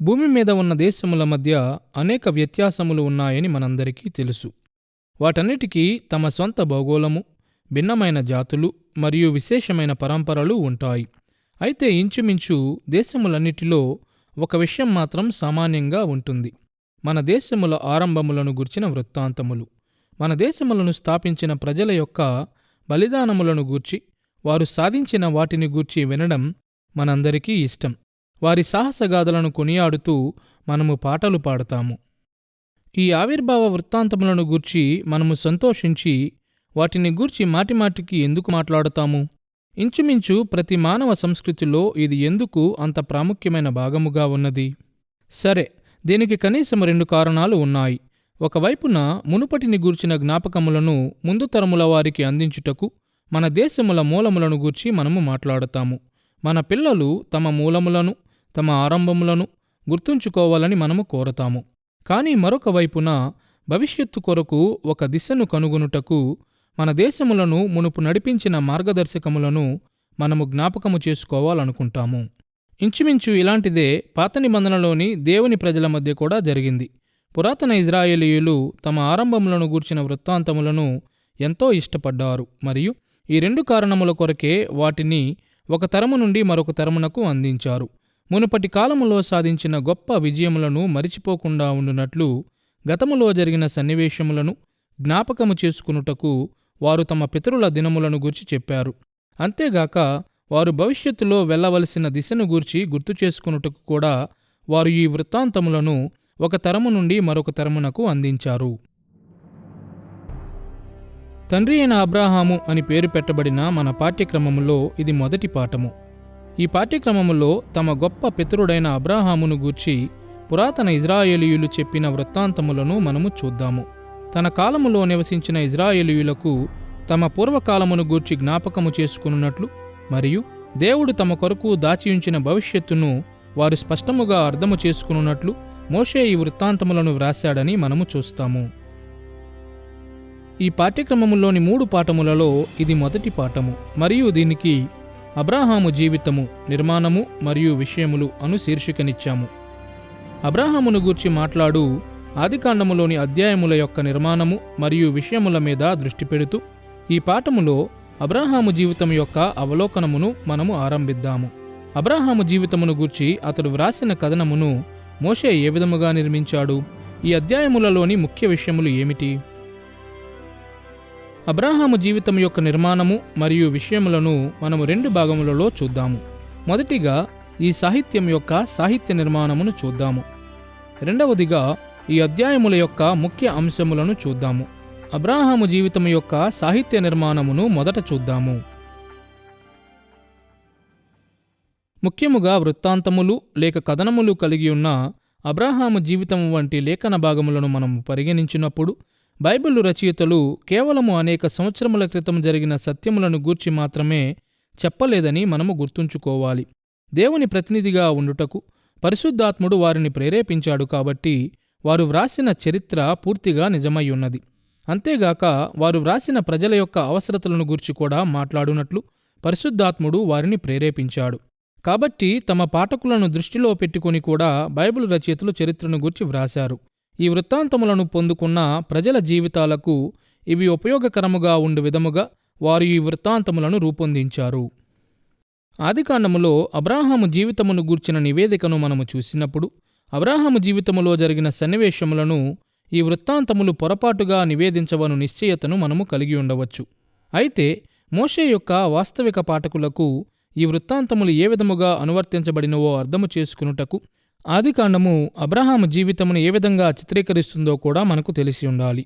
భూమి మీద ఉన్న దేశముల మధ్య అనేక వ్యత్యాసములు ఉన్నాయని మనందరికీ తెలుసు. వాటన్నిటికీ తమ సొంత భౌగోళము, భిన్నమైన జాతులు మరియు విశేషమైన పరంపరలు ఉంటాయి. అయితే ఇంచుమించు దేశములన్నిటిలో ఒక విషయం మాత్రం సామాన్యంగా ఉంటుంది: మన దేశముల ఆరంభములను గూర్చిన వృత్తాంతములు. మన దేశములను స్థాపించిన ప్రజల యొక్క బలిదానములను గూర్చి, వారు సాధించిన వాటిని గూర్చి వినడం మనందరికీ ఇష్టం. వారి సాహసగాథలను కొనియాడుతూ మనము పాటలు పాడతాము. ఈ ఆవిర్భావ వృత్తాంతములను గూర్చి మనము సంతోషించి వాటిని గూర్చి మాటిమాటికి ఎందుకు మాట్లాడుతాము? ఇంచుమించు ప్రతి మానవ సంస్కృతిలో ఇది ఎందుకు అంత ప్రాముఖ్యమైన భాగముగా ఉన్నది? సరే, దీనికి కనీసం 2 కారణాలు ఉన్నాయి. ఒకవైపున మునుపటిని గూర్చిన జ్ఞాపకములను ముందు తరముల వారికి అందించుటకు మన దేశముల మూలములను గూర్చి మనము మాట్లాడతాము. మన పిల్లలు తమ మూలములను, తమ ఆరంభములను గుర్తుంచుకోవాలని మనము కోరతాము. కానీ మరొక వైపున భవిష్యత్తు కొరకు ఒక దిశను కనుగొనుటకు మన దేశములను మునుపు నడిపించిన మార్గదర్శకములను మనము జ్ఞాపకము చేసుకోవాలనుకుంటాము. ఇంచుమించు ఇలాంటిదే పాత నిబంధనలోని దేవుని ప్రజల మధ్య కూడా జరిగింది. పురాతన ఇజ్రాయేలీయులు తమ ఆరంభములను గూర్చిన వృత్తాంతములను ఎంతో ఇష్టపడ్డారు మరియు ఈ 2 కారణముల కొరకే వాటిని ఒక తరము నుండి మరొక తరమునకు అందించారు. మునుపటి కాలములో సాధించిన గొప్ప విజయములను మరిచిపోకుండా ఉండునట్లు గతములో జరిగిన సన్నివేశములను జ్ఞాపకము చేసుకునుటకు వారు తమ పితరుల దినములను గూర్చి చెప్పారు. అంతేగాక వారు భవిష్యత్తులో వెళ్ళవలసిన దిశను గూర్చి గుర్తు చేసుకునుటకు కూడా వారు ఈ వృత్తాంతములను ఒక తరము నుండి మరొక తరమునకు అందించారు. తండ్రి అయిన అబ్రాహాము అని పేరు పెట్టబడిన మన పాఠ్యక్రమములో ఇది మొదటి పాఠము. ఈ పాఠ్యక్రమములో తమ గొప్ప పితరుడైన అబ్రాహామును గూర్చి పురాతన ఇజ్రాయేలీయులు చెప్పిన వృత్తాంతములను మనము చూద్దాము. తన కాలములో నివసించిన ఇజ్రాయేలీయులకు తమ పూర్వకాలమును గూర్చి జ్ఞాపకము చేసుకున్నట్లు మరియు దేవుడు తమ కొరకు దాచియుంచిన భవిష్యత్తును వారు స్పష్టముగా అర్థము చేసుకున్నట్లు మోషే ఈ వృత్తాంతములను వ్రాశాడని మనము చూస్తాము. ఈ పాఠ్యక్రమములోని 3 పాఠములలో ఇది మొదటి పాఠము మరియు దీనికి అబ్రాహాము జీవితము, నిర్మాణము మరియు విషయములు అను శీర్షికనిచ్చాము. అబ్రాహామును గూర్చి మాట్లాడు ఆదికాండములోని అధ్యాయముల యొక్క నిర్మాణము మరియు విషయముల మీద దృష్టి పెడుతూ ఈ పాఠములో అబ్రాహాము జీవితం యొక్క అవలోకనమును మనము ఆరంభిద్దాము. అబ్రాహాము జీవితమును గూర్చి అతడు వ్రాసిన కథనమును మోషే ఏ విధముగా నిర్మించాడు? ఈ అధ్యాయములలోని ముఖ్య విషయములు ఏమిటి? అబ్రాహాము జీవితం యొక్క నిర్మాణము మరియు విషయములను మనము 2 భాగములలో చూద్దాము. మొదటిగా ఈ సాహిత్యం యొక్క సాహిత్య నిర్మాణమును చూద్దాము. రెండవదిగా ఈ అధ్యాయముల యొక్క ముఖ్య అంశములను చూద్దాము. అబ్రాహాము జీవితం యొక్క సాహిత్య నిర్మాణమును మొదట చూద్దాము. ముఖ్యముగా వృత్తాంతములు లేక కథనములు కలిగి ఉన్న అబ్రాహాము జీవితం వంటి లేఖన భాగములను మనము పరిగణించినప్పుడు బైబిలు రచయితలు కేవలము అనేక సంవత్సరముల క్రితం జరిగిన సత్యములను గూర్చి మాత్రమే చెప్పలేదని మనము గుర్తుంచుకోవాలి. దేవుని ప్రతినిధిగా ఉండుటకు పరిశుద్ధాత్ముడు వారిని ప్రేరేపించాడు కాబట్టి వారు వ్రాసిన చరిత్ర పూర్తిగా నిజమై ఉన్నది. అంతేగాక వారు వ్రాసిన ప్రజల యొక్క అవసరతలను గూర్చి కూడా మాట్లాడునట్లు పరిశుద్ధాత్ముడు వారిని ప్రేరేపించాడు. కాబట్టి తమ పాఠకులను దృష్టిలో పెట్టుకుని కూడా బైబిల్ రచయితలు చరిత్రను గూర్చి వ్రాశారు. ఈ వృత్తాంతములను పొందుకున్న ప్రజల జీవితాలకు ఇవి ఉపయోగకరముగా ఉండు విధముగా వారు ఈ వృత్తాంతములను రూపొందించారు. ఆదికాండములో అబ్రాహాము జీవితమును గూర్చిన నివేదికను మనము చూసినప్పుడు అబ్రాహాము జీవితములో జరిగిన సన్నివేశములను ఈ వృత్తాంతములు పొరపాటుగా నివేదించవను నిశ్చయతను మనము కలిగి ఉండవచ్చు. అయితే మోషే యొక్క వాస్తవిక పాఠకులకు ఈ వృత్తాంతములు ఏ విధముగా అనువర్తించబడినవో అర్థము చేసుకునుటకు ఆదికాండము అబ్రాహాము జీవితమును ఏ విధంగా చిత్రీకరిస్తుందో కూడా మనకు తెలిసి ఉండాలి.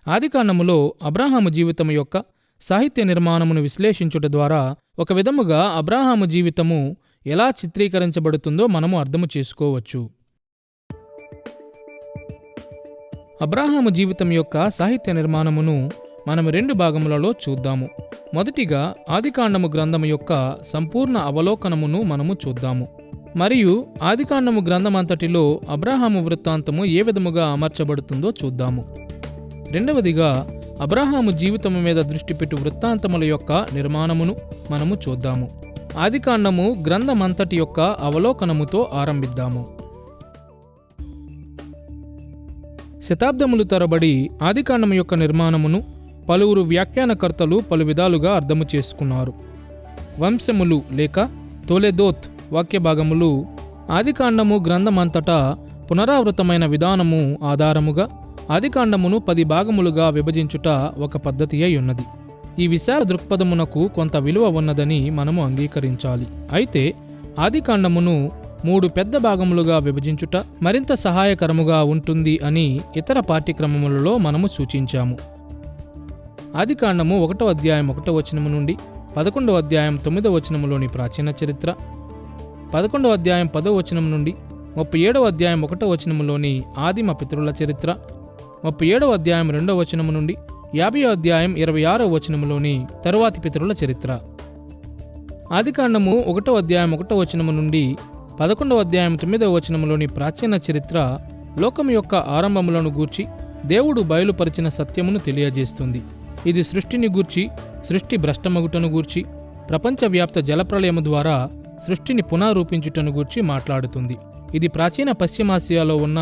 ఆదికాండములో అబ్రాహాము జీవితము యొక్క సాహిత్య నిర్మాణమును విశ్లేషించుట ద్వారా ఒక విధముగా అబ్రాహాము జీవితము ఎలా చిత్రీకరించబడుతుందో మనము అర్థము చేసుకోవచ్చు. అబ్రాహాము జీవితం యొక్క సాహిత్య నిర్మాణమును మనము 2 భాగములలో చూద్దాము. మొదటిగా ఆదికాండము గ్రంథము యొక్క సంపూర్ణ అవలోకనమును మనము చూద్దాము మరియు ఆదికాండము గ్రంథమంతటిలో అబ్రాహాము వృత్తాంతము ఏ విధముగా అమర్చబడుతుందో చూద్దాము. రెండవదిగా అబ్రాహాము జీవితము మీద దృష్టి పెట్టు వృత్తాంతముల యొక్క నిర్మాణమును మనము చూద్దాము. ఆదికాండము గ్రంథమంతటి యొక్క అవలోకనముతో ఆరంభిద్దాము. శతాబ్దములు తరబడి ఆదికాండము యొక్క నిర్మాణమును పలువురు వ్యాఖ్యానకర్తలు పలు విధాలుగా అర్థము చేసుకున్నారు. వంశములు లేక తొలెదోత్ వాక్య భాగములు ఆదికాండము గ్రంథమంతటా పునరావృతమైన విధానము ఆధారముగా ఆదికాండమును 10 భాగములుగా విభజించుట ఒక పద్ధతి అయి ఉన్నది. ఈ విశాల దృక్పథమునకు కొంత విలువ ఉన్నదని మనము అంగీకరించాలి. అయితే ఆదికాండమును 3 పెద్ద భాగములుగా విభజించుట మరింత సహాయకరముగా ఉంటుంది అని ఇతర పాఠ్యక్రమములలో మనము సూచించాము. ఆదికాండము 1వ అధ్యాయం 1వ వచనము నుండి 11వ అధ్యాయం 9వ వచనములోని ప్రాచీన చరిత్ర, 11వ అధ్యాయం 10వ వచనం నుండి 37వ అధ్యాయం 1వ వచనములోని ఆదిమ పితరుల చరిత్ర, 37వ అధ్యాయం 2వ వచనము నుండి 50వ అధ్యాయం 26వ వచనములోని తరువాతి పితరుల చరిత్ర. ఆదికాండము 1వ అధ్యాయం 1వ వచనము నుండి 11వ అధ్యాయం 9వ వచనములోని ప్రాచీన చరిత్ర లోకం యొక్క ఆరంభములను గూర్చి దేవుడు బయలుపరిచిన సత్యమును తెలియజేస్తుంది. ఇది సృష్టిని గూర్చి, సృష్టి భ్రష్టమగుటను గూర్చి, ప్రపంచవ్యాప్త జలప్రలయము ద్వారా సృష్టిని పునరూపించుటను గూర్చి మాట్లాడుతుంది. ఇది ప్రాచీన పశ్చిమాసియాలో ఉన్న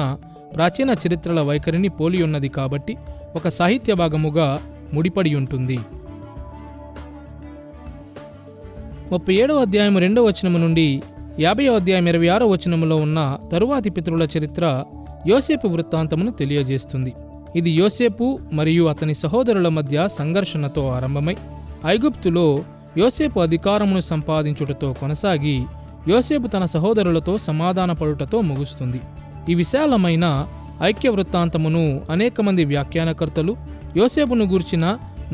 ప్రాచీన చరిత్రల వైఖరిని పోలియున్నది కాబట్టి ఒక సాహిత్య భాగముగా ముడిపడి ఉంటుంది. 37వ అధ్యాయం 2వ వచనము నుండి 50వ అధ్యాయం 26వ వచనములో ఉన్న తరువాతి పితరుల చరిత్ర యోసేపు వృత్తాంతమును తెలియజేస్తుంది. ఇది యోసేపు మరియు అతని సహోదరుల మధ్య సంఘర్షణతో ఆరంభమై ఐగుప్తులో యోసేపు అధికారమును సంపాదించుటతో కొనసాగి యోసేపు తన సహోదరులతో సమాధానపడుటతో ముగుస్తుంది. ఈ విశాలమైన ఐక్య వృత్తాంతమును అనేక మంది వ్యాఖ్యానకర్తలు యోసేపును గూర్చిన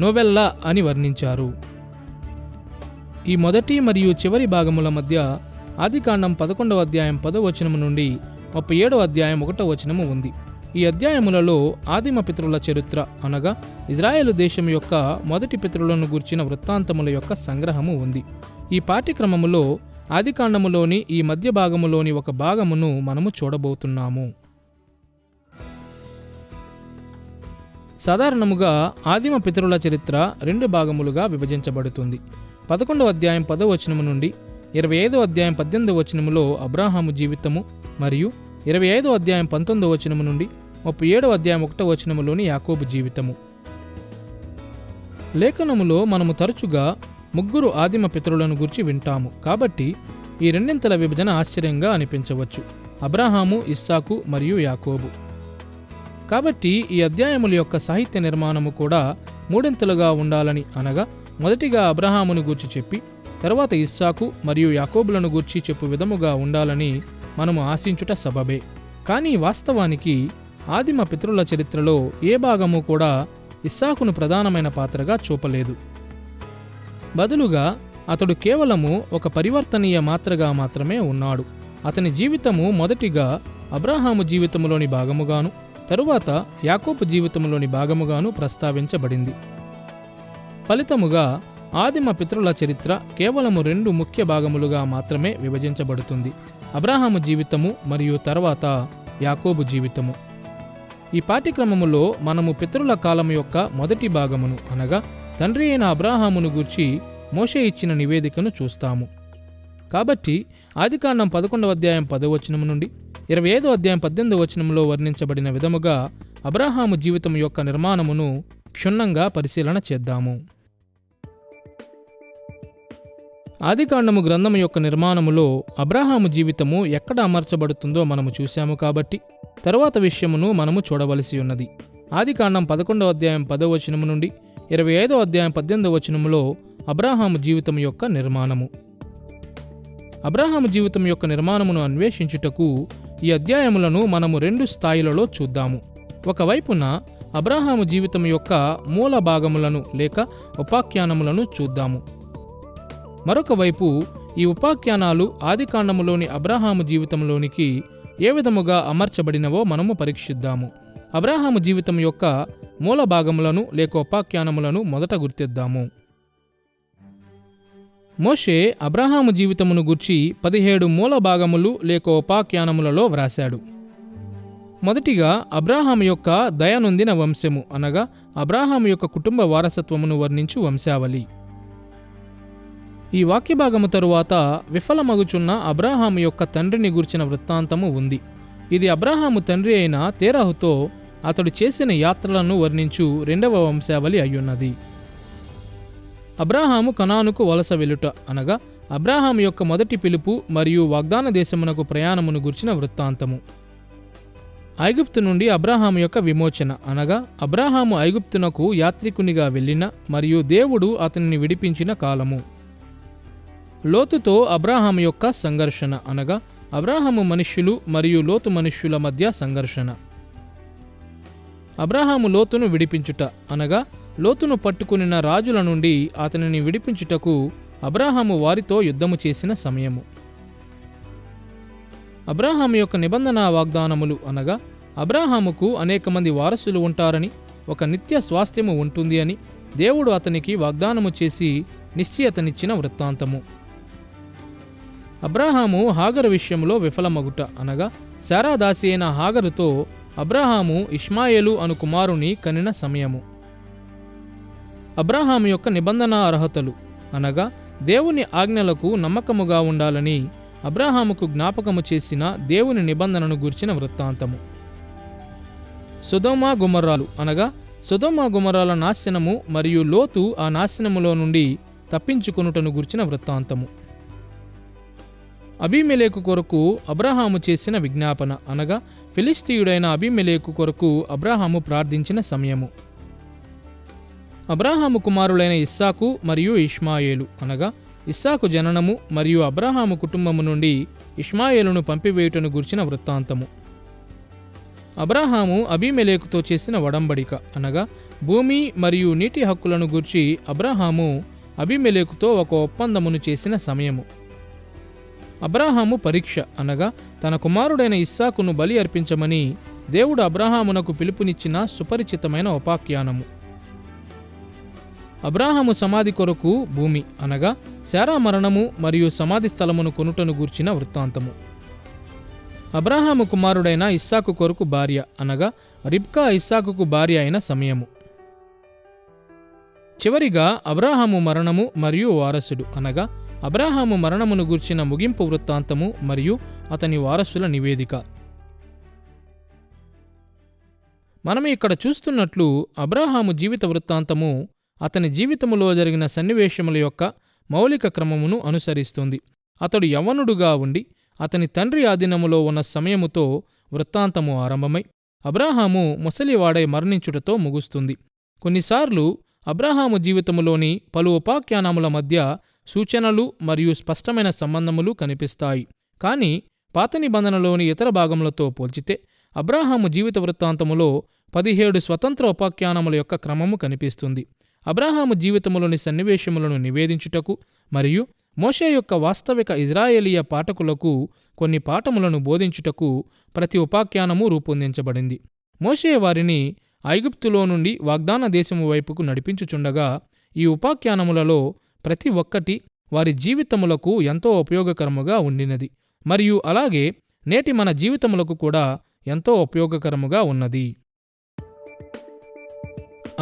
నోవెల్లా అని వర్ణించారు. ఈ మొదటి మరియు చివరి భాగముల మధ్య ఆదికాండం 11వ అధ్యాయం 10వ వచనము నుండి 37వ అధ్యాయం 1వ వచనము ఉంది. ఈ అధ్యాయములలో ఆదిమ పితరుల చరిత్ర అనగా ఇజ్రాయేలు దేశం యొక్క మొదటి పితరులను గూర్చిన వృత్తాంతముల యొక్క సంగ్రహము ఉంది. ఈ పాఠ్యక్రమములో ఆదికాండములోని ఈ మధ్య భాగములోని ఒక భాగమును మనము చూడబోతున్నాము. సాధారణముగా ఆదిమ పితరుల చరిత్ర 2 భాగములుగా విభజించబడుతుంది. 11వ అధ్యాయం 10వ వచనము నుండి 25వ అధ్యాయం 18వ వచనములో అబ్రాహాము జీవితము మరియు 25వ అధ్యాయం 19వ వచనము నుండి 37వ అధ్యాయం 1వ వచనములోని యాకోబు జీవితము. లేఖనములో మనము తరచుగా 3 ఆదిమ పితరులను గురించి వింటాము కాబట్టి ఈ రెండింతల విభజన ఆశ్చర్యంగా అనిపించవచ్చు: అబ్రాహాము, ఇస్సాకు మరియు యాకోబు. కాబట్టి ఈ అధ్యాయముల యొక్క సాహిత్య నిర్మాణము కూడా మూడింతలుగా ఉండాలని, అనగా మొదటిగా అబ్రాహామును గూర్చి చెప్పి తర్వాత ఇస్సాకు మరియు యాకోబులను గూర్చి చెప్పు విధముగా ఉండాలని మనము ఆశించుట సబబే. కానీ వాస్తవానికి ఆదిమ పితరుల చరిత్రలో ఏ భాగము కూడా ఇస్సాకును ప్రధానమైన పాత్రగా చూపలేదు. బదులుగా అతడు కేవలము ఒక పరివర్తనీయ మాత్రగా మాత్రమే ఉన్నాడు. అతని జీవితము మొదటిగా అబ్రాహాము జీవితములోని భాగముగాను తరువాత యాకోబు జీవితములోని భాగముగాను ప్రస్తావించబడింది. ఫలితముగా ఆదిమ పితరుల చరిత్ర కేవలము 2 ముఖ్య భాగములుగా మాత్రమే విభజించబడుతుంది: అబ్రాహాము జీవితము మరియు తర్వాత యాకోబు జీవితము. ఈ పాఠ్యక్రమములో మనము పితరుల కాలము యొక్క మొదటి భాగమును, అనగా తండ్రి అయిన అబ్రాహామును గూర్చి మోషే ఇచ్చిన నివేదికను చూస్తాము. కాబట్టి ఆదికాండం 11వ అధ్యాయం 10వ వచనము నుండి 25వ అధ్యాయం 18వ వచనములో వర్ణించబడిన విధముగా అబ్రాహాము జీవితం యొక్క నిర్మాణమును క్షుణ్ణంగా పరిశీలన చేద్దాము. ఆదికాండము గ్రంథము యొక్క నిర్మాణములో అబ్రాహాము జీవితము ఎక్కడ అమర్చబడుతుందో మనము చూశాము కాబట్టి తరువాత విషయమును మనము చూడవలసి ఉన్నది. ఆదికాండం 11వ అధ్యాయం 10వ వచనము నుండి 25వ అధ్యాయం 18వ వచనములో అబ్రాహాము జీవితం యొక్క నిర్మాణము. అబ్రాహాము జీవితం యొక్క నిర్మాణమును అన్వేషించుటకు ఈ అధ్యాయములను మనము 2 స్థాయిలలో చూద్దాము. ఒకవైపున అబ్రాహాము జీవితం యొక్క మూల భాగములను లేక ఉపాఖ్యానములను చూద్దాము. మరొక వైపు ఈ ఉపాఖ్యానాలు ఆదికాండములోని అబ్రాహాము జీవితంలోనికి ఏ విధముగా అమర్చబడినవో మనము పరీక్షిద్దాము. అబ్రాహాము జీవితం యొక్క మూల భాగములను లేక ఉపాఖ్యానములను మొదట గుర్తిద్దాము. మోషే అబ్రాహాము జీవితమును గూర్చి 17 మూల భాగములు లేక ఉపాఖ్యానములలో వ్రాశాడు. మొదటిగా అబ్రాహాము యొక్క దయనొందిన వంశము, అనగా అబ్రాహాము యొక్క కుటుంబ వారసత్వమును వర్ణించు వంశావళి. ఈ వాక్యభాగము తరువాత విఫలమగుచున్న అబ్రాహాము యొక్క తండ్రిని గూర్చిన వృత్తాంతము ఉంది. ఇది అబ్రాహాము తండ్రి అయిన తేరహుతో అతడు చేసిన యాత్రలను వర్ణించు 2వ వంశావళి అయ్యున్నది. అబ్రాహాము కనానుకు వలస వెలుట అనగా అబ్రాహాము యొక్క మొదటి పిలుపు మరియు వాగ్దాన దేశమునకు ప్రయాణమును గుర్చిన వృత్తాంతము. ఐగుప్తు నుండి అబ్రాహాము యొక్క విమోచన అనగా అబ్రాహాము ఐగుప్తునకు యాత్రికునిగా వెళ్ళిన మరియు దేవుడు అతనిని విడిపించిన కాలము. లోతుతో అబ్రాహాము యొక్క సంఘర్షణ అనగా అబ్రాహాము మనుష్యులు మరియు లోతు మనుష్యుల మధ్య సంఘర్షణ. అబ్రాహాము లోతును విడిపించుట అనగా లోతును పట్టుకునిన రాజుల నుండి అతనిని విడిపించుటకు అబ్రాహాము వారితో యుద్ధము చేసిన సమయము. అబ్రాహాము యొక్క నిబంధన వాగ్దానములు అనగా అబ్రాహాముకు అనేక మంది వారసులు ఉంటారని, ఒక నిత్య స్వాస్థ్యము ఉంటుంది అని దేవుడు అతనికి వాగ్దానము చేసి నిశ్చయతనిచ్చిన వృత్తాంతము. అబ్రాహాము హాగరు విషయంలో విఫలమగుట అనగా శారా దాసి అయిన హాగరుతో అబ్రాహాము ఇష్మాయేలు అను కుమారుని కనిన సమయము. అబ్రాహాము యొక్క నిబంధన అర్హతలు అనగా దేవుని ఆజ్ఞలకు నమ్మకముగా ఉండాలని అబ్రాహాముకు జ్ఞాపకము చేసిన దేవుని నిబంధనను గూర్చిన వృత్తాంతము. సొదొమ గొమొర్రాలు అనగా సొదొమ గొమొర్రాల నాశనము మరియు లోతు ఆ నాశనములో నుండి తప్పించుకొనుటను గూర్చిన వృత్తాంతము. అబీమెలెకు కొరకు అబ్రాహాము చేసిన విజ్ఞాపన అనగా ఫిలిష్తీయుడైన అబీమెలెకు కొరకు అబ్రాహాము ప్రార్థించిన సమయము. అబ్రాహాము కుమారులైన ఇస్సాకు మరియు ఇష్మాయేలు అనగా ఇస్సాకు జననము మరియు అబ్రాహాము కుటుంబము నుండి ఇష్మాయేలును పంపివేయుటను గుర్చిన వృత్తాంతము. అబ్రాహాము అబీమెలెకుతో చేసిన వడంబడిక అనగా భూమి మరియు నీటి హక్కులను గూర్చి అబ్రాహాము అబీమెలెకుతో ఒక ఒప్పందమును చేసిన సమయము. అబ్రాహాము పరీక్ష అనగా తన కుమారుడైన ఇస్సాకును బలి అర్పించమని దేవుడు అబ్రాహామునకు పిలుపునిచ్చిన సుపరిచితమైన ఉపాఖ్యానము. అబ్రాహాము సమాధి కొరకు భూమి అనగా శారా మరణము మరియు సమాధి స్థలమును కొనుటను గూర్చిన వృత్తాంతము. అబ్రాహాము కుమారుడైన ఇస్సాకు కొరకు భార్య అనగా రిబ్కా ఇస్సాకుకు భార్య అయిన సమయము. చివరిగా అబ్రాహాము మరణము మరియు వారసుడు అనగా అబ్రాహాము మరణమును గూర్చిన ముగింపు వృత్తాంతము మరియు అతని వారసుల నివేదిక. మనం ఇక్కడ చూస్తున్నట్లు అబ్రాహాము జీవిత వృత్తాంతము అతని జీవితములో జరిగిన సన్నివేశముల యొక్క మౌలిక క్రమమును అనుసరిస్తుంది. అతడు యవ్వనుడుగా ఉండి అతని తండ్రి ఆధీనములో ఉన్న సమయముతో వృత్తాంతము ఆరంభమై అబ్రాహాము ముసలివాడై మరణించుటతో ముగుస్తుంది. కొన్నిసార్లు అబ్రాహాము జీవితములోని పలు ఉపాఖ్యానముల మధ్య సూచనలు మరియు స్పష్టమైన సంబంధములు కనిపిస్తాయి. కానీ పాత నిబంధనలోని ఇతర భాగములతో పోల్చితే అబ్రాహాము జీవిత వృత్తాంతములో 17 స్వతంత్ర ఉపాఖ్యానముల యొక్క క్రమము కనిపిస్తుంది. అబ్రాహాము జీవితములోని సన్నివేశములను నివేదించుటకు మరియు మోషే యొక్క వాస్తవిక ఇజ్రాయేలీయ పాఠకులకు కొన్ని పాఠములను బోధించుటకు ప్రతి ఉపాఖ్యానము రూపొందించబడింది. మోషే వారిని ఐగుప్తులో నుండి వాగ్దాన దేశము వైపుకు నడిపించుచుండగా ఈ ఉపాఖ్యానములలో ప్రతి ఒక్కటి వారి జీవితములకు ఎంతో ఉపయోగకరముగా ఉండినది మరియు అలాగే నేటి మన జీవితములకు కూడా ఎంతో ఉపయోగకరముగా ఉన్నది.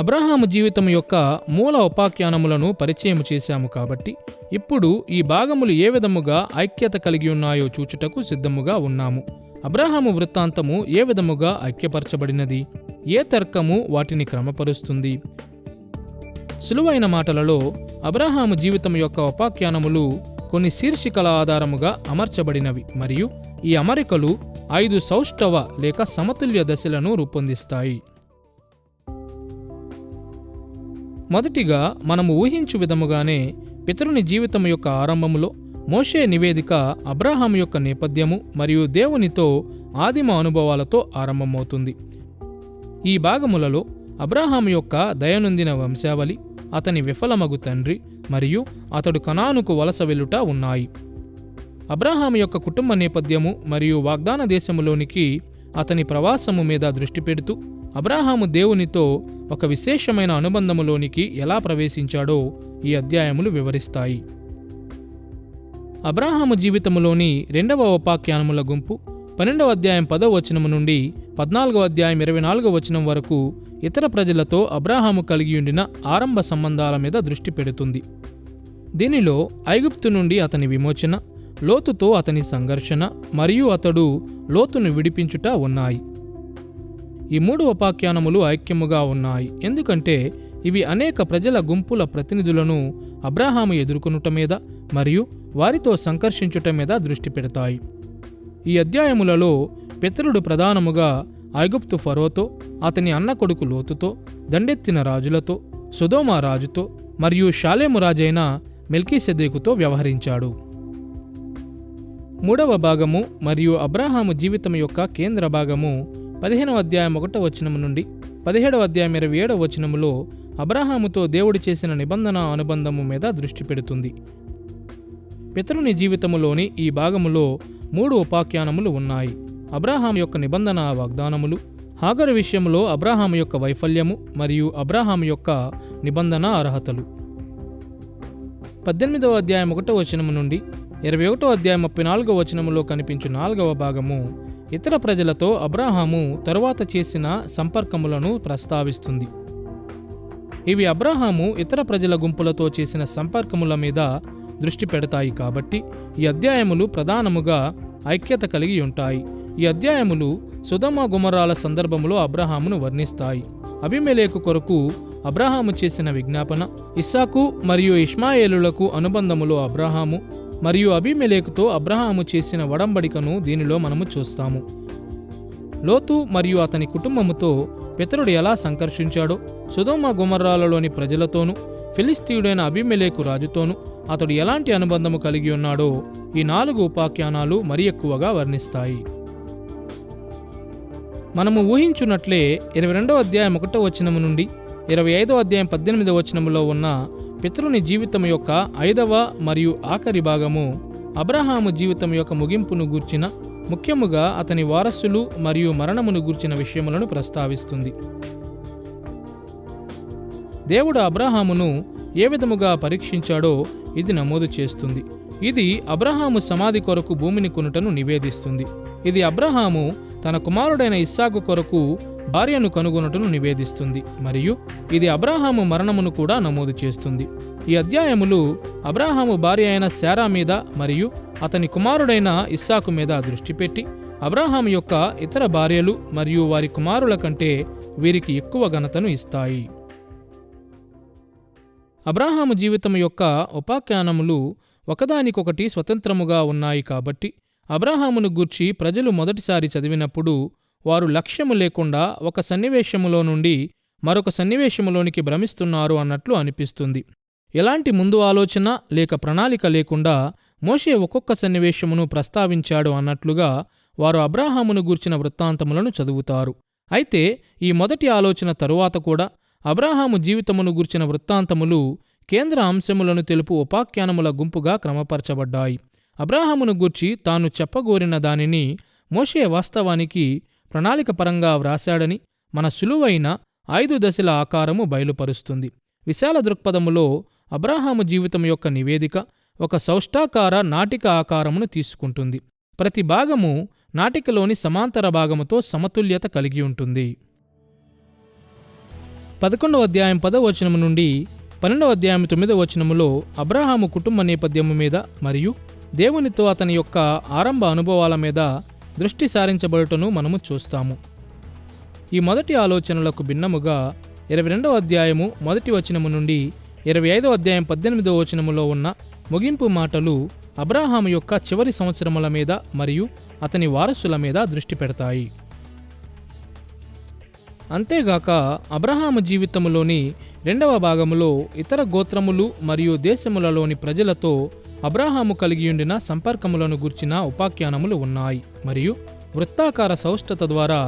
అబ్రాహాము జీవితం యొక్క మూల ఉపాఖ్యానములను పరిచయం చేశాము కాబట్టి ఇప్పుడు ఈ భాగములు ఏ విధముగా ఐక్యత కలిగి ఉన్నాయో చూచుటకు సిద్ధముగా ఉన్నాము. అబ్రాహాము వృత్తాంతము ఏ విధముగా ఐక్యపరచబడినది, ఏ తర్కము వాటిని క్రమపరుస్తుంది. సులువైన మాటలలో అబ్రాహాము జీవితం యొక్క ఉపాఖ్యానములు కొన్ని శీర్షికల ఆధారముగా అమర్చబడినవి మరియు ఈ అమరికలు 5 సౌష్ఠవ లేక సమతుల్య దశలను రూపొందిస్తాయి. మొదటిగా మనము ఊహించు విధముగానే పితరుని జీవితం యొక్క ఆరంభములో మోషే నివేదిక అబ్రాహాము యొక్క నేపథ్యము మరియు దేవునితో ఆదిమ అనుభవాలతో ఆరంభమవుతుంది. ఈ భాగములలో అబ్రాహాము యొక్క దయనొందిన వంశావళి, అతని విఫలమగు తండ్రి మరియు అతడు కనానుకు వలస వెలుట ఉన్నాయి. అబ్రాహాము యొక్క కుటుంబ నేపథ్యము మరియు వాగ్దాన దేశములోనికి అతని ప్రవాసము మీద దృష్టి పెడుతూ అబ్రాహాము దేవునితో ఒక విశేషమైన అనుబంధములోనికి ఎలా ప్రవేశించాడో ఈ అధ్యాయములు వివరిస్తాయి. అబ్రాహాము జీవితములోని 2వ ఉపాఖ్యానముల గుంపు 12వ అధ్యాయం 10వ వచనము నుండి 14వ అధ్యాయం 24వ వచనం వరకు ఇతర ప్రజలతో అబ్రాహాము కలిగియుండిన ఆరంభ సంబంధాల మీద దృష్టి పెడుతుంది. దీనిలో ఐగుప్తు నుండి అతని విమోచన, లోతుతో అతని సంఘర్షణ మరియు అతడు లోతును విడిపించుట ఉన్నాయి. ఈ 3 ఉపాఖ్యానములు ఐక్యముగా ఉన్నాయి, ఎందుకంటే ఇవి అనేక ప్రజల గుంపుల ప్రతినిధులను అబ్రాహాము ఎదుర్కొనుట మీద మరియు వారితో సంకర్షించుట మీద దృష్టి పెడతాయి. ఈ అధ్యాయములలో పితరుడు ప్రధానముగా ఐగుప్తు ఫరోతో, అతని అన్న కొడుకు లోతుతో, దండెత్తిన రాజులతో, సొదొమ రాజుతో మరియు షాలేము రాజైన మెల్కీసెదెకుతో వ్యవహరించాడు. 3వ భాగము మరియు అబ్రాహాము జీవితం యొక్క కేంద్ర భాగము 15వ అధ్యాయం 1వ వచనము నుండి 17వ అధ్యాయం 27వ వచనములో అబ్రాహాముతో దేవుడు చేసిన నిబంధన అనుబంధము మీద దృష్టి పెడుతుంది. పితరుని జీవితములోని ఈ భాగములో 3 ఉపాఖ్యానములు ఉన్నాయి. అబ్రాహాము యొక్క నిబంధన వాగ్దానములు, హాగరు విషయంలో అబ్రాహాము యొక్క వైఫల్యము మరియు అబ్రాహాము యొక్క నిబంధన అర్హతలు. 18వ అధ్యాయం 1వ వచనము నుండి 21వ అధ్యాయం 34వ వచనములో కనిపించు 4వ భాగము ఇతర ప్రజలతో అబ్రాహాము తరువాత చేసిన సంపర్కములను ప్రస్తావిస్తుంది. ఇవి అబ్రాహాము ఇతర ప్రజల గుంపులతో చేసిన సంపర్కముల మీద దృష్టి పెడతాయి కాబట్టి ఈ అధ్యాయములు ప్రధానముగా ఐక్యత కలిగి ఉంటాయి. ఈ అధ్యాయములు సొదొమ గొమొర్రాల సందర్భములో అబ్రాహామును వర్ణిస్తాయి. అబీమెలెకు కొరకు అబ్రాహాము చేసిన విజ్ఞాపన, ఇస్సాకు మరియు ఇష్మాయేలులకు అనుబంధములో అబ్రాహాము మరియు అబీమెలెకుతో అబ్రాహాము చేసిన వడంబడికను దీనిలో మనము చూస్తాము. లోతు మరియు అతని కుటుంబముతో పితరుడు ఎలా సంకర్షించాడో, సొదొమ గొమొర్రాలలోని ప్రజలతోనూ, ఫిలిస్తీయుడైన అబీమెలెకు రాజుతోనూ అతడు ఎలాంటి అనుబంధము కలిగి ఉన్నాడో ఈ 4 ఉపాఖ్యానాలు మరి ఎక్కువగా వర్ణిస్తాయి. మనము ఊహించున్నట్లే 22వ అధ్యాయం 1వ వచనము నుండి 25వ అధ్యాయం 18వ వచనములో ఉన్న పితరుని జీవితం యొక్క 5వ మరియు ఆఖరి భాగము అబ్రాహాము జీవితం యొక్క ముగింపును గూర్చిన, ముఖ్యముగా అతని వారసులు మరియు మరణమును గూర్చిన విషయములను ప్రస్తావిస్తుంది. దేవుడు అబ్రాహామును ఏ విధముగా పరీక్షించాడో ఇది నమోదు చేస్తుంది. ఇది అబ్రాహాము సమాధి కొరకు భూమిని కొనుటను నివేదిస్తుంది. ఇది అబ్రాహాము తన కుమారుడైన ఇస్సాకు కొరకు భార్యను కనుగొనుటను నివేదిస్తుంది. మరియు ఇది అబ్రాహాము మరణమును కూడా నమోదు చేస్తుంది. ఈ అధ్యాయములు అబ్రాహాము భార్య అయిన శారా మీద మరియు అతని కుమారుడైన ఇస్సాకు మీద దృష్టి పెట్టి అబ్రాహాము యొక్క ఇతర భార్యలు మరియు వారి కుమారుల కంటే వీరికి ఎక్కువ ఘనతను ఇస్తాయి. అబ్రాహాము జీవితం యొక్క ఉపాఖ్యానములు ఒకదానికొకటి స్వతంత్రముగా ఉన్నాయి కాబట్టి అబ్రాహామును గూర్చి ప్రజలు మొదటిసారి చదివినప్పుడు వారు లక్ష్యము లేకుండా ఒక సన్నివేశములో నుండి మరొక సన్నివేశములోనికి భ్రమిస్తున్నారు అన్నట్లు అనిపిస్తుంది. ఎలాంటి ముందు ఆలోచన లేక ప్రణాళిక లేకుండా మోషే ఒక్కొక్క సన్నివేశమును ప్రస్తావించాడు అన్నట్లుగా వారు అబ్రాహామును గూర్చిన వృత్తాంతములను చదువుతారు. అయితే ఈ మొదటి ఆలోచన తరువాత కూడా అబ్రాహాము జీవితమును గూర్చిన వృత్తాంతములు కేంద్ర అంశములను తెలుపు ఉపాఖ్యానముల గుంపుగా క్రమపరచబడ్డాయి. అబ్రాహామును గూర్చి తాను చెప్పగోరిన దానిని మోషే వాస్తవానికి ప్రణాళికపరంగా వ్రాశాడని మన సులువైన 5 దశల ఆకారము బయలుపరుస్తుంది. విశాల దృక్పథములో అబ్రాహాము జీవితం యొక్క నివేదిక ఒక సౌష్టాకార నాటిక ఆకారమును తీసుకుంటుంది. ప్రతి భాగము నాటికలోని సమాంతర భాగముతో సమతుల్యత కలిగి ఉంటుంది. 11వ అధ్యాయం 10వ వచనము నుండి 12వ అధ్యాయం 9వ వచనములో అబ్రాహాము కుటుంబ నేపథ్యము మీద మరియు దేవునితో అతని యొక్క ఆరంభ అనుభవాల మీద దృష్టి సారించబడుటను మనము చూస్తాము. ఈ మొదటి ఆలోచనలకు భిన్నముగా 22వ అధ్యాయము 1వ వచనము నుండి 25వ అధ్యాయం 18వ వచనములో ఉన్న ముగింపు మాటలు అబ్రాహాము యొక్క చివరి సంవత్సరముల మీద మరియు అతని వారసుల మీద దృష్టి పెడతాయి. అంతేగాక అబ్రాహాము జీవితములోని 2వ భాగములో ఇతర గోత్రములు మరియు దేశములలోని ప్రజలతో అబ్రాహాము కలిగియుండిన సంపర్కములను గూర్చిన ఉపాఖ్యానములు ఉన్నాయి. మరియు వృత్తాకార సౌష్టత ద్వారా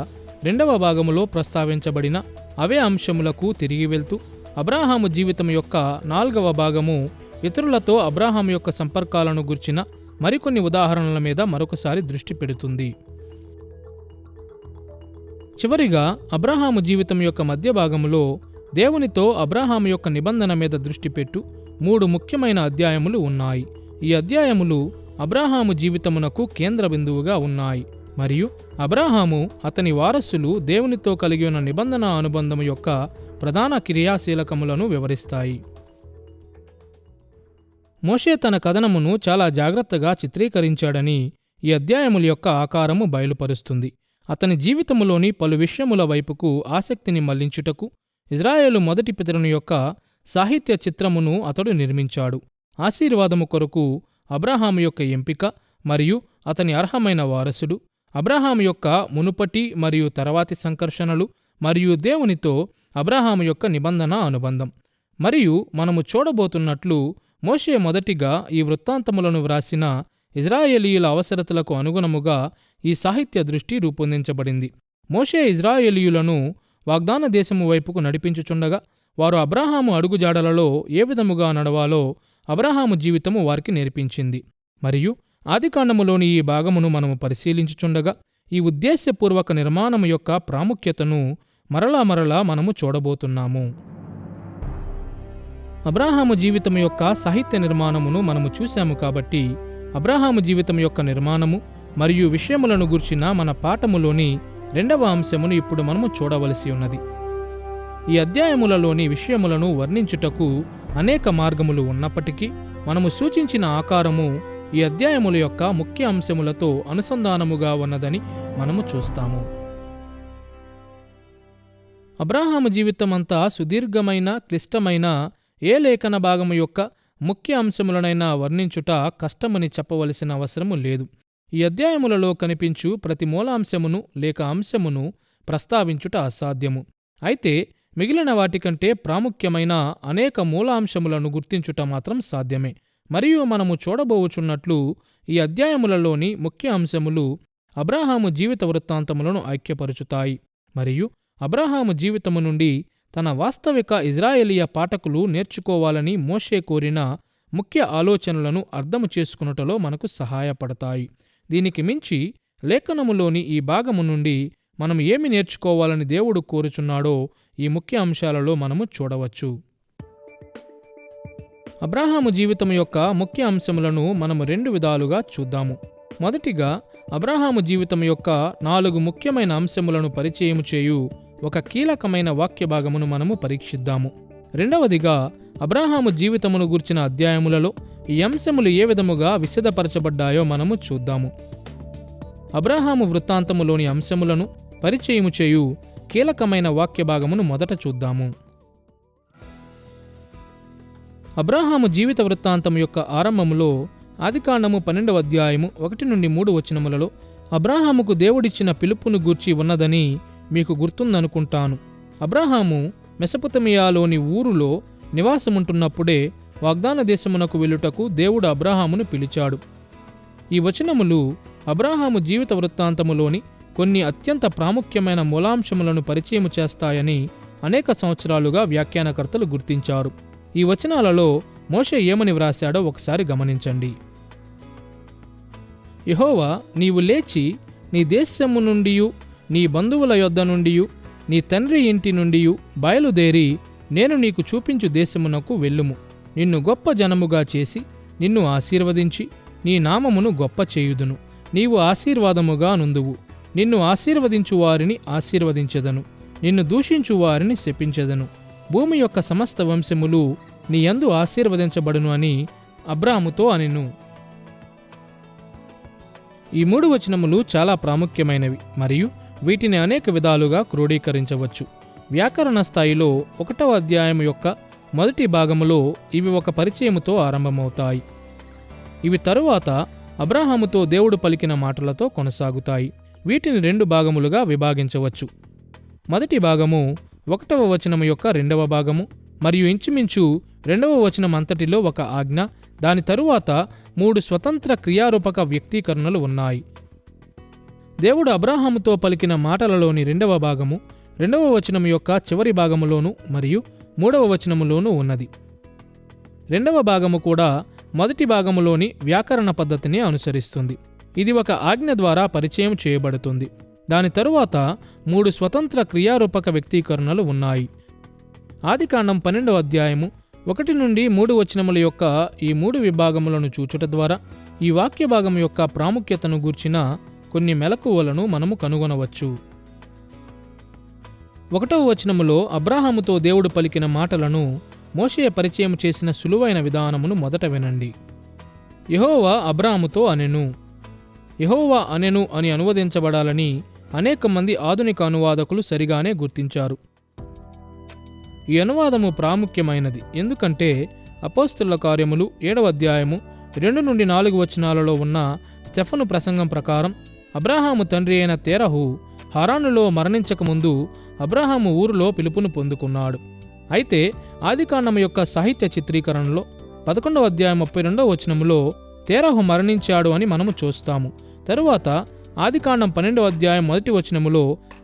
2వ భాగములో ప్రస్తావించబడిన అవే అంశములకు తిరిగి వెళ్తూ అబ్రాహాము జీవితం యొక్క 4వ భాగము ఇతరులతో అబ్రాహాము యొక్క సంపర్కాలను గూర్చిన మరికొన్ని ఉదాహరణల మీద మరొకసారి దృష్టి పెడుతుంది. చివరిగా అబ్రాహాము జీవితం యొక్క మధ్య భాగములో దేవునితో అబ్రాహాము యొక్క నిబంధన మీద దృష్టి పెట్టు 3 ముఖ్యమైన అధ్యాయములు ఉన్నాయి. ఈ అధ్యాయములు అబ్రాహాము జీవితమునకు కేంద్ర బిందువుగా ఉన్నాయి మరియు అబ్రాహాము అతని వారసులు దేవునితో కలిగి ఉన్న నిబంధన అనుబంధము యొక్క ప్రధాన క్రియాశీలకములను వివరిస్తాయి. మోషే తన కథనమును చాలా జాగ్రత్తగా చిత్రీకరించాడని ఈ అధ్యాయముల యొక్క ఆకారము బయలుపరుస్తుంది. అతని జీవితములోని పలు విషయముల వైపుకు ఆసక్తిని మళ్లించుటకు ఇజ్రాయేలు మొదటి పితరుని యొక్క సాహిత్య చిత్రమును అతడు నిర్మించాడు. ఆశీర్వాదము కొరకు అబ్రాహాము యొక్క ఎంపిక మరియు అతని అర్హమైన వారసుడు, అబ్రాహాము యొక్క మునుపటి మరియు తర్వాతి సంకర్షణలు మరియు దేవునితో అబ్రాహాము యొక్క నిబంధన అనుబంధం. మరియు మనము చూడబోతున్నట్లు మోషే మొదటిగా ఈ వృత్తాంతములను వ్రాసిన ఇజ్రాయేలీయుల అవసరతలకు అనుగుణముగా ఈ సాహిత్య దృష్టి రూపొందించబడింది. మోషే ఇజ్రాయేలీయులను వాగ్దాన దేశము వైపుకు నడిపించుచుండగా వారు అబ్రాహాము అడుగుజాడలలో ఏ విధముగా నడవాలో అబ్రాహాము జీవితము వారికి నేర్పించింది. మరియు ఆదికాండములోని ఈ భాగమును మనము పరిశీలించుచుండగా ఈ ఉద్దేశ్యపూర్వక నిర్మాణము యొక్క ప్రాముఖ్యతను మరలా మనము చూడబోతున్నాము. అబ్రాహాము జీవితం యొక్క సాహిత్య నిర్మాణమును మనము చూశాము కాబట్టి అబ్రాహాము జీవితం యొక్క నిర్మాణము మరియు విషయములను గూర్చిన మన పాఠములోని రెండవ అంశమును ఇప్పుడు మనము చూడవలసి ఉన్నది. ఈ అధ్యాయములలోని విషయములను వర్ణించుటకు అనేక మార్గములు ఉన్నప్పటికీ మనము సూచించిన ఆకారము ఈ అధ్యాయముల యొక్క ముఖ్య అంశములతో అనుసంధానముగా ఉన్నదని మనము చూస్తాము. అబ్రాహాము జీవితమంతా సుదీర్ఘమైన క్లిష్టమైన ఏ లేఖన భాగము యొక్క ముఖ్య అంశములనైనా వర్ణించుట కష్టమని చెప్పవలసిన అవసరము లేదు. ఈ అధ్యాయములలో కనిపించు ప్రతి మూలాంశమును లేక అంశమును ప్రస్తావించుట అసాధ్యము. అయితే మిగిలిన వాటికంటే ప్రాముఖ్యమైన అనేక మూలాంశములను గుర్తించుట మాత్రం సాధ్యమే. మరియు మనము చూడబోవుచున్నట్లు ఈ అధ్యాయములలోని ముఖ్య అంశములు అబ్రాహాము జీవిత వృత్తాంతములను ఐక్యపరుచుతాయి మరియు అబ్రాహాము జీవితము నుండి తన వాస్తవిక ఇజ్రాయేలీయ పాఠకులు నేర్చుకోవాలని మోషే కోరిన ముఖ్య ఆలోచనలను అర్థము చేసుకునుటలో మనకు సహాయపడతాయి. దీనికి మించి లేఖనములోని ఈ భాగము నుండి మనం ఏమి నేర్చుకోవాలని దేవుడు కోరుచున్నాడో ఈ ముఖ్య అంశాలలో మనము చూడవచ్చు. అబ్రాహాము జీవితం యొక్క ముఖ్య అంశములను మనము రెండు విధాలుగా చూద్దాము. మొదటిగా అబ్రాహాము జీవితం యొక్క 4 ముఖ్యమైన అంశములను పరిచయము చేయు ఒక కీలకమైన వాక్య భాగమును మనము పరీక్షిద్దాము. రెండవదిగా అబ్రాహాము జీవితమును గూర్చిన అధ్యాయములలో ఈ అంశములు ఏ విధముగా విశదపరచబడ్డాయో మనము చూద్దాము. అబ్రాహాము వృత్తాంతములోని అంశములను పరిచయము చేయు కీలకమైన వాక్య భాగమును మొదట చూద్దాము. అబ్రాహాము జీవిత వృత్తాంతం యొక్క ఆరంభములో ఆదికాండము 12వ అధ్యాయము 1-3 వచనములలో అబ్రాహాముకు దేవుడిచ్చిన పిలుపును గూర్చి ఉన్నదని మీకు గుర్తుందనుకుంటాను. అబ్రాహాము మెసొపొతమియాలోని ఊరులో నివాసముంటున్నప్పుడే వాగ్దాన దేశమునకు వెళ్ళుటకు దేవుడు అబ్రాహామును పిలిచాడు. ఈ వచనములు అబ్రాహాము జీవిత వృత్తాంతములోని కొన్ని అత్యంత ప్రాముఖ్యమైన మూలాంశములను పరిచయము చేస్తాయని అనేక సంవత్సరాలుగా వ్యాఖ్యానకర్తలు గుర్తించారు. ఈ వచనాలలో మోషే ఏమని వ్రాశాడో ఒకసారి గమనించండి. యెహోవా, నీవు లేచి నీ దేశము నుండియు నీ బంధువుల యొద్ద నుండియు నీ తండ్రి ఇంటి నుండియు బయలుదేరి నేను నీకు చూపించు దేశమునకు వెళ్ళుము. నిన్ను గొప్ప జనముగా చేసి నిన్ను ఆశీర్వదించి నీ నామమును గొప్ప చేయుదును. నీవు ఆశీర్వాదముగా నుందువు. నిన్ను ఆశీర్వదించు వారిని ఆశీర్వదించెదను, నిన్ను దూషించు వారిని శపించెదను. భూమి యొక్క సమస్త వంశములు నీ యందు ఆశీర్వదించబడును అని అబ్రాహాముతో అనెను. ఈ 3 వచనములు చాలా ప్రాముఖ్యమైనవి మరియు వీటిని అనేక విధాలుగా క్రోడీకరించవచ్చు. వ్యాకరణ స్థాయిలో 1వ అధ్యాయము యొక్క మొదటి భాగములో ఇవి ఒక పరిచయముతో ఆరంభమవుతాయి. ఇవి తరువాత అబ్రాహాముతో దేవుడు పలికిన మాటలతో కొనసాగుతాయి. వీటిని 2 భాగములుగా విభాగించవచ్చు. మొదటి భాగము 1వ వచనము యొక్క 2వ భాగము మరియు ఇంచుమించు 2వ వచనం అంతటిలో ఒక ఆజ్ఞ, దాని తరువాత 3 స్వతంత్ర క్రియారూపక వ్యక్తీకరణలు ఉన్నాయి. దేవుడు అబ్రాహాముతో పలికిన మాటలలోని 2వ భాగము 2వ వచనము యొక్క చివరి భాగములోను మరియు 3వ వచనములోనూ ఉన్నది. 2వ భాగము కూడా మొదటి భాగములోని వ్యాకరణ పద్ధతిని అనుసరిస్తుంది. ఇది ఒక ఆజ్ఞ ద్వారా పరిచయం చేయబడుతుంది. దాని తరువాత 3 స్వతంత్ర క్రియారూపక వ్యక్తీకరణలు ఉన్నాయి. ఆదికాండం 12వ అధ్యాయము 1-3 వచనముల యొక్క ఈ 3 విభాగములను చూచుట ద్వారా ఈ వాక్య భాగం యొక్క ప్రాముఖ్యతను గూర్చిన కొన్ని మెలకువలను మనము కనుగొనవచ్చు. 1వ వచనములో అబ్రాహాముతో దేవుడు పలికిన మాటలను మోషే పరిచయం చేసిన సులువైన విధానమును మొదట వినండి. యెహోవా అబ్రాహాముతో అనెను. యెహోవా అనెను అని అనువదించబడాలని అనేక మంది ఆధునిక అనువాదకులు సరిగానే గుర్తించారు. ఈ అనువాదము ప్రాముఖ్యమైనది ఎందుకంటే అపోస్తలుల కార్యములు 7వ అధ్యాయము 2 నుండి 4 వచనాలలో ఉన్న స్టెఫను ప్రసంగం ప్రకారం అబ్రాహాము తండ్రి అయిన తేరహు హారానులో మరణించకముందు అబ్రాహాము ఊరిలో పిలుపును పొందుకున్నాడు. అయితే ఆదికాండము యొక్క సాహిత్య చిత్రీకరణలో 11వ అధ్యాయం 32వ వచనములో తేరహు మరణించాడు అని మనము చూస్తాము. తరువాత ఆదికాండం 12వ అధ్యాయం 1వ వచనములో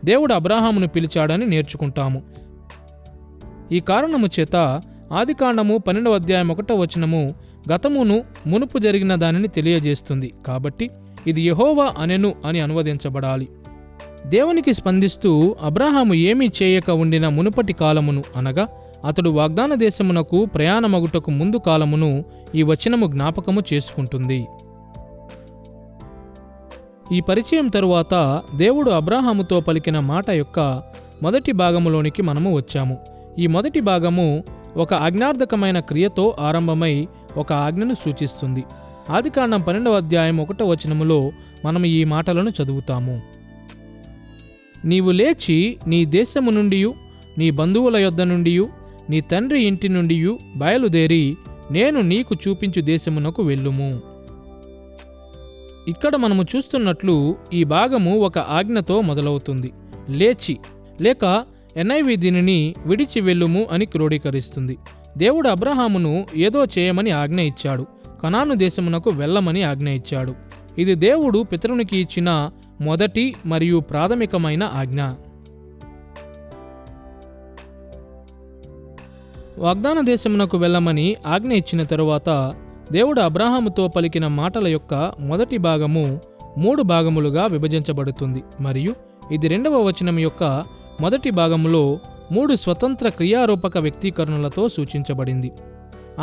దేవుడు అబ్రాహామును పిలిచాడని నేర్చుకుంటాము. ఈ కారణము చేత ఆదికాండము 12వ అధ్యాయం 1వ వచనము గతమును మునుపు జరిగిన దానిని తెలియజేస్తుంది. కాబట్టి ఇది యెహోవా అనెను అని అనువదించబడాలి. దేవునికి స్పందిస్తూ అబ్రాహాము ఏమీ చేయక ఉండిన మునుపటి కాలమును అనగా అతడు వాగ్దాన దేశమునకు ప్రయాణమగుటకు ముందు కాలమును ఈ వచనము జ్ఞాపకము చేసుకుంటుంది. ఈ పరిచయం తరువాత దేవుడు అబ్రాహాముతో పలికిన మాట యొక్క మొదటి భాగములోనికి మనము వచ్చాము. ఈ మొదటి భాగము ఒక ఆజ్ఞార్థకమైన క్రియతో ఆరంభమై ఒక ఆజ్ఞను సూచిస్తుంది. ఆదికాండం 12వ అధ్యాయం 1వ వచనములో మనము ఈ మాటలను చదువుతాము. నీవు లేచి నీ దేశము నుండియు నీ బంధువుల యొద్ద నుండియు నీ తండ్రి ఇంటి నుండియు బయలుదేరి నేను నీకు చూపించు దేశమునకు వెళ్ళుము. ఇక్కడ మనము చూస్తున్నట్లు ఈ భాగము ఒక ఆజ్ఞతో మొదలవుతుంది. లేచి లేక NIV దీనిని విడిచి వెళ్ళుము అని క్రోడీకరిస్తుంది. దేవుడు అబ్రహామును ఏదో చేయమని ఆజ్ఞ ఇచ్చాడు. కనాను దేశమునకు వెళ్ళమని ఆజ్ఞ ఇచ్చాడు. ఇది దేవుడు పితరునికి ఇచ్చిన మొదటి మరియు ప్రాథమికమైన ఆజ్ఞ. వాగ్దాన దేశమునకు వెళ్ళమని ఆజ్ఞ ఇచ్చిన తరువాత దేవుడు అబ్రాహాముతో పలికిన మాటల యొక్క మొదటి భాగము 3 భాగములుగా విభజించబడుతుంది మరియు ఇది 2వ వచనం యొక్క మొదటి భాగములో 3 స్వతంత్ర క్రియారూపక వ్యక్తీకరణలతో సూచించబడింది.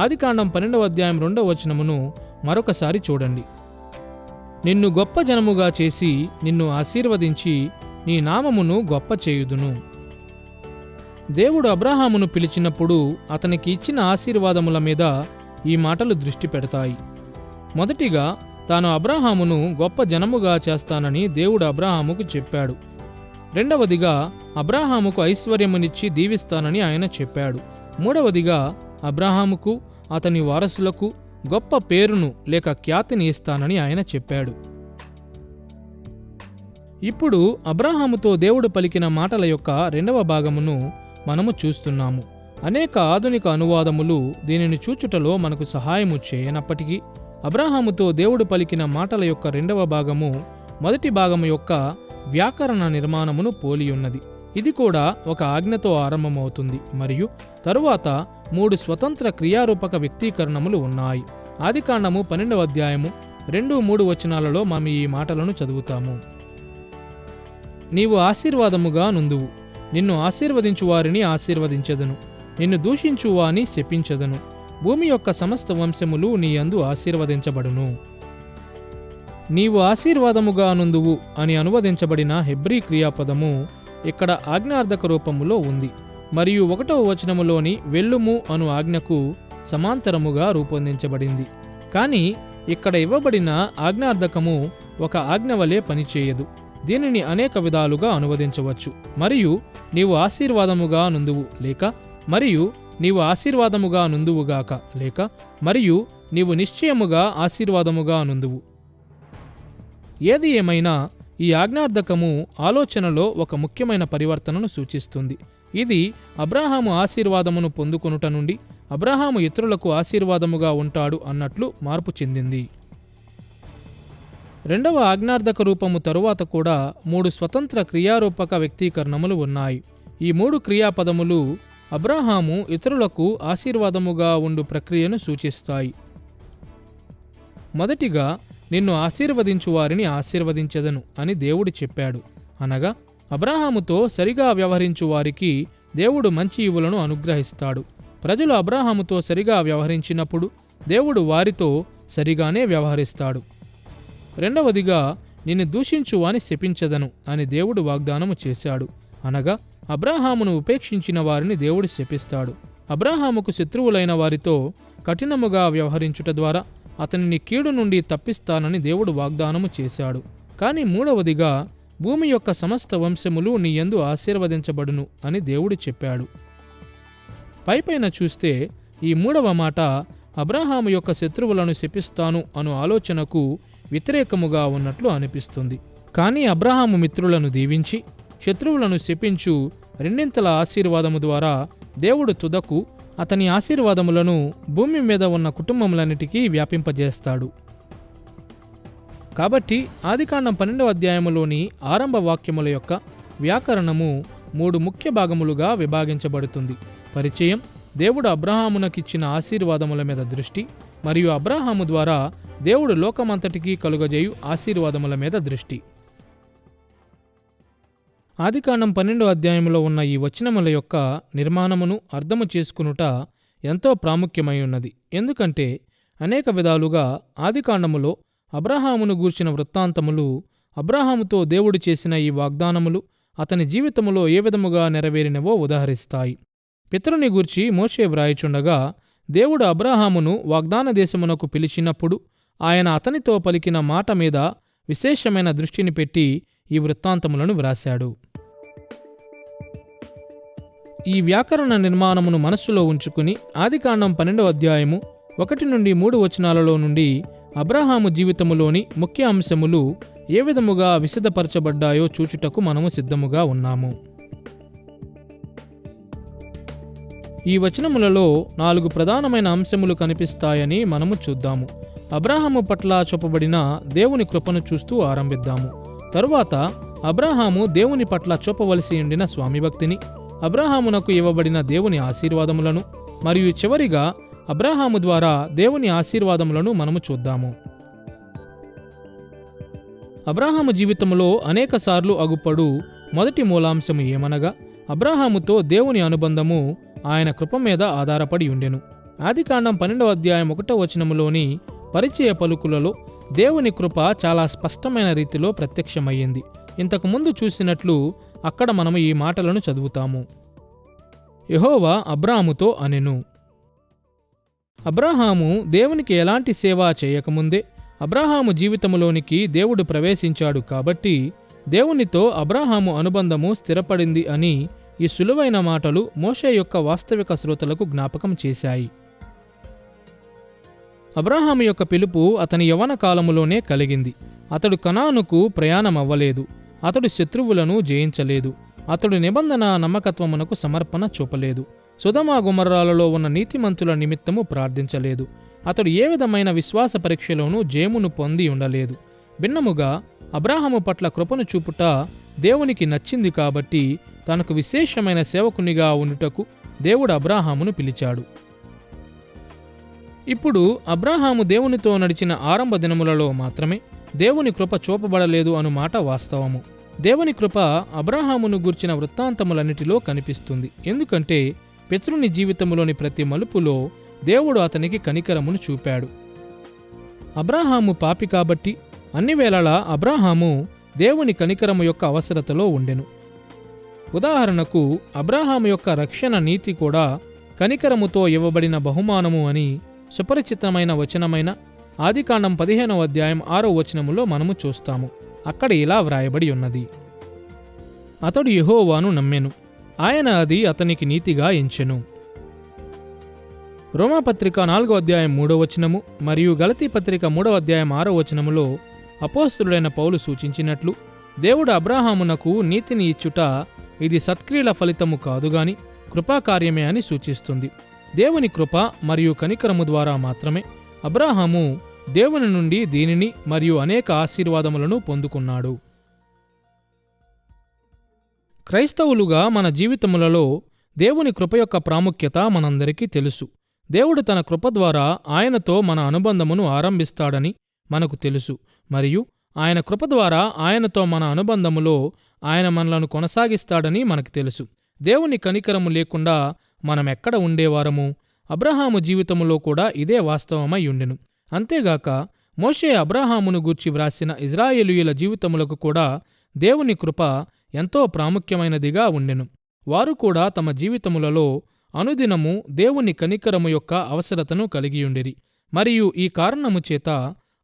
ఆదికాండం 12వ అధ్యాయం 2వ వచనమును మరొకసారి చూడండి. నిన్ను గొప్ప జనముగా చేసి నిన్ను ఆశీర్వదించి నీ నామమును గొప్ప చేయుదును. దేవుడు అబ్రాహామును పిలిచినప్పుడు అతనికి ఇచ్చిన ఆశీర్వాదముల మీద ఈ మాటలు దృష్టి పెడతాయి. మొదటిగా తాను అబ్రాహామును గొప్ప జనముగా చేస్తానని దేవుడు అబ్రాహాముకు చెప్పాడు. రెండవదిగా అబ్రాహాముకు ఐశ్వర్యమునిచ్చి దీవిస్తానని ఆయన చెప్పాడు. మూడవదిగా అబ్రాహాముకు అతని వారసులకు గొప్ప పేరును లేక ఖ్యాతిని ఇస్తానని ఆయన చెప్పాడు. ఇప్పుడు అబ్రాహాముతో దేవుడు పలికిన మాటల యొక్క 2వ భాగమును మనము చూస్తున్నాము. అనేక ఆధునిక అనువాదములు దీనిని చూచుటలో మనకు సహాయము చేయనప్పటికీ అబ్రాహాముతో దేవుడు పలికిన మాటల యొక్క 2వ భాగము మొదటి భాగము యొక్క వ్యాకరణ నిర్మాణమును పోలియున్నది. ఇది కూడా ఒక ఆజ్ఞతో ఆరంభమవుతుంది మరియు తరువాత 3 స్వతంత్ర క్రియారూపక వ్యక్తీకరణములు ఉన్నాయి. ఆదికాండము 12వ అధ్యాయము 2-3 వచనాలలో మనం ఈ మాటలను చదువుతాము. నీవు ఆశీర్వాదముగా నుందువు, నిన్ను ఆశీర్వదించు వారిని ఆశీర్వదించెదను, నిన్ను దూషించువాని శపించెదను, భూమి యొక్క సమస్త వంశములు నీ యందు ఆశీర్వదించబడును. నీవు ఆశీర్వాదముగా నుందువు అని అనువదించబడిన హెబ్రీ క్రియాపదము ఇక్కడ ఆజ్ఞార్థక రూపములో ఉంది మరియు 1వ వచనములోని వెళ్ళుము అను ఆజ్ఞకు సమాంతరముగా రూపొందించబడింది. కానీ ఇక్కడ ఇవ్వబడిన ఆజ్ఞార్థకము ఒక ఆజ్ఞ వలె పనిచేయదు. దీనిని అనేక విధాలుగా అనువదించవచ్చు. మరియు నీవు ఆశీర్వాదముగా నుందువు లేక మరియు నీవు ఆశీర్వాదముగా నుందువుగాక లేక మరియు నీవు నిశ్చయముగా ఆశీర్వాదముగా నుందువు. ఏది ఏమైనా ఈ ఆజ్ఞార్థకము ఆలోచనలో ఒక ముఖ్యమైన పరివర్తనను సూచిస్తుంది. ఇది అబ్రాహాము ఆశీర్వాదమును పొందుకొనుట నుండి అబ్రాహాము ఇతరులకు ఆశీర్వాదముగా ఉంటాడు అన్నట్లు మార్పు చెందింది. 2వ ఆజ్ఞార్థక రూపము తరువాత కూడా 3 స్వతంత్ర క్రియారూపక వ్యక్తీకరణములు ఉన్నాయి. ఈ 3 క్రియాపదములు అబ్రాహాము ఇతరులకు ఆశీర్వాదముగా ఉండు ప్రక్రియను సూచిస్తాయి. మొదటిగా నిన్ను ఆశీర్వదించు వారిని ఆశీర్వదించెదను అని దేవుడు చెప్పాడు. అనగా అబ్రాహాముతో సరిగా వ్యవహరించు వారికి దేవుడు మంచి ఈవులను అనుగ్రహిస్తాడు. ప్రజలు అబ్రాహాముతో సరిగా వ్యవహరించినప్పుడు దేవుడు వారితో సరిగానే వ్యవహరిస్తాడు. రెండవదిగా నిన్ను దూషించు వాని శపించెదను అని దేవుడు వాగ్దానము చేశాడు. అనగా అబ్రాహామును ఉపేక్షించిన వారిని దేవుడు శపిస్తాడు. అబ్రాహాముకు శత్రువులైన వారితో కఠినముగా వ్యవహరించుట ద్వారా అతనిని కీడు నుండి తప్పిస్తానని దేవుడు వాగ్దానము చేశాడు. కానీ మూడవదిగా భూమి యొక్క సమస్త వంశములు నీ యందు ఆశీర్వదించబడును అని దేవుడు చెప్పాడు. పైపైన చూస్తే ఈ మూడవ మాట అబ్రాహాము యొక్క శత్రువులను శపిస్తాను అను ఆలోచనకు వ్యతిరేకముగా ఉన్నట్లు అనిపిస్తుంది. కానీ అబ్రాహాము మిత్రులను దీవించి శత్రువులను శపించు రెండింతల ఆశీర్వాదము ద్వారా దేవుడు తుదకు అతని ఆశీర్వాదములను భూమి మీద ఉన్న కుటుంబములన్నిటికీ వ్యాపింపజేస్తాడు. కాబట్టి ఆదికాండం 12వ అధ్యాయములోని ఆరంభ వాక్యముల యొక్క వ్యాకరణము 3 ముఖ్య భాగములుగా విభాగించబడుతుంది. పరిచయం, దేవుడు అబ్రాహామునకిచ్చిన ఆశీర్వాదముల మీద దృష్టి, మరియు అబ్రాహాము ద్వారా దేవుడు లోకమంతటికీ కలుగజేయు ఆశీర్వాదముల మీద దృష్టి. ఆదికాండం 12వ అధ్యాయంలో ఉన్న ఈ వచనముల యొక్క నిర్మాణమును అర్థము చేసుకునుట ఎంతో ప్రాముఖ్యమై ఉన్నది. ఎందుకంటే అనేక విధాలుగా ఆదికాండములో అబ్రాహామును గూర్చిన వృత్తాంతములు, అబ్రాహాముతో దేవుడు చేసిన ఈ వాగ్దానములు అతని జీవితములో ఏ విధముగా నెరవేరినవో ఉదాహరిస్తాయి. పితరుని గూర్చి మోషే వ్రాయిచుండగా దేవుడు అబ్రాహామును వాగ్దాన దేశమునకు పిలిచినప్పుడు ఆయన అతనితో పలికిన మాట మీద విశేషమైన దృష్టిని పెట్టి ఈ వృత్తాంతములను వ్రాశాడు. ఈ వ్యాకరణ నిర్మాణమును మనస్సులో ఉంచుకుని ఆదికాండం 12వ అధ్యాయము 1 నుండి 3 వచనాలలో నుండి అబ్రాహాము జీవితములోని ముఖ్య అంశములు ఏ విధముగా విశదపరచబడ్డాయో చూచుటకు మనము సిద్ధముగా ఉన్నాము. ఈ వచనములలో 4 ప్రధానమైన అంశములు కనిపిస్తాయని మనము చూద్దాము. అబ్రాహాము పట్ల చూపబడిన దేవుని కృపను చూస్తూ ఆరంభిద్దాము. తరువాత అబ్రాహాము దేవుని పట్ల చూపవలసి ఉండిన స్వామిభక్తిని, అబ్రాహామునకు ఇవ్వబడిన దేవుని ఆశీర్వాదములను, మరియు చివరిగా అబ్రాహాము ద్వారా దేవుని ఆశీర్వాదములను మనము చూద్దాము. అబ్రాహాము జీవితంలో అనేకసార్లు అగుపడు మొదటి మూలాంశము ఏమనగా అబ్రాహాముతో దేవుని అనుబంధము ఆయన కృప మీద ఆధారపడి ఉండెను. ఆదికాండం 12వ అధ్యాయం 1వ వచనములోని పరిచయ పలుకులలో దేవుని కృప చాలా స్పష్టమైన రీతిలో ప్రత్యక్షమయ్యింది. ఇంతకుముందు చూసినట్లు అక్కడ మనము ఈ మాటలను చదువుతాము. యెహోవా అబ్రాహాముతో అనెను. అబ్రాహాము దేవునికి ఎలాంటి సేవ చేయకముందే అబ్రాహాము జీవితములోనికి దేవుడు ప్రవేశించాడు. కాబట్టి దేవునితో అబ్రాహాము అనుబంధము స్థిరపడింది అని ఈ సులువైన మాటలు మోషే యొక్క వాస్తవిక శ్రోతలకు జ్ఞాపకం చేశాయి. అబ్రాహాము యొక్క పిలుపు అతని యవ్వన కాలములోనే కలిగింది. అతడు కనానుకు ప్రయాణమవ్వలేదు. అతడు శత్రువులను జయించలేదు. అతడు నిబంధన నమ్మకత్వమునకు సమర్పణ చూపలేదు. సొదొమ గొమొర్రాలలో ఉన్న నీతిమంతుల నిమిత్తము ప్రార్థించలేదు. అతడు ఏ విధమైన విశ్వాస పరీక్షలోనూ జయమును పొంది ఉండలేదు. భిన్నముగా అబ్రాహాము పట్ల కృపను చూపుట దేవునికి నచ్చింది. కాబట్టి తనకు విశేషమైన సేవకునిగా ఉండుటకు దేవుడు అబ్రాహామును పిలిచాడు. ఇప్పుడు అబ్రాహాము దేవునితో నడిచిన ఆరంభ దినములలో మాత్రమే దేవుని కృప చూపబడలేదు అను మాట వాస్తవము. దేవుని కృప అబ్రాహామును గూర్చిన వృత్తాంతములన్నిటిలో కనిపిస్తుంది. ఎందుకంటే పితరుని జీవితములోని ప్రతి మలుపులో దేవుడు అతనికి కనికరమును చూపాడు. అబ్రాహాము పాపి కాబట్టి అన్ని వేళలా అబ్రాహాము దేవుని కనికరము యొక్క అవసరతలో ఉండెను. ఉదాహరణకు అబ్రాహాము యొక్క రక్షణ నీతి కూడా కనికరముతో ఇవ్వబడిన బహుమానము అని సుపరిచితమైన వచనమైన ఆదికాండం 15వ అధ్యాయం 6వ వచనములో మనము చూస్తాము. అక్కడ ఇలా వ్రాయబడి ఉన్నది: అతడు యెహోవాను నమ్మెను, ఆయన అది అతనికి నీతిగా ఎంచెను. రోమాపత్రిక 4వ అధ్యాయం 3వ వచనము మరియు గలతీ పత్రిక 3వ అధ్యాయం 6వ వచనములో అపోస్తలుడైన పౌలు సూచించినట్లు దేవుడు అబ్రాహామునకు నీతిని ఇచ్చుట ఇది సత్క్రియల ఫలితము కాదుగాని కృపాకార్యమే అని సూచిస్తుంది. దేవుని కృప మరియు కనికరము ద్వారా మాత్రమే అబ్రాహాము దేవుని నుండి దీనిని మరియు అనేక ఆశీర్వాదములను పొందుకున్నాడు. క్రైస్తవులుగా మన జీవితములలో దేవుని కృప యొక్క ప్రాముఖ్యత మనందరికీ తెలుసు. దేవుడు తన కృప ద్వారా ఆయనతో మన అనుబంధమును ఆరంభిస్తాడని మనకు తెలుసు. మరియు ఆయన కృప ద్వారా ఆయనతో మన అనుబంధములో ఆయన మనలను కొనసాగిస్తాడని మనకు తెలుసు. దేవుని కనికరము లేకుండా మనమెక్కడ ఉండేవారము? అబ్రాహాము జీవితములో కూడా ఇదే వాస్తవమై ఉండెను. అంతేగాక మోషే అబ్రాహామును గూర్చి వ్రాసిన ఇజ్రాయేలీయుల జీవితములకు కూడా దేవుని కృప ఎంతో ప్రాముఖ్యమైనదిగా ఉండెను. వారు కూడా తమ జీవితములలో అనుదినము దేవుని కనికరము యొక్క అవసరతను కలిగియుండిరి. మరియు ఈ కారణము చేత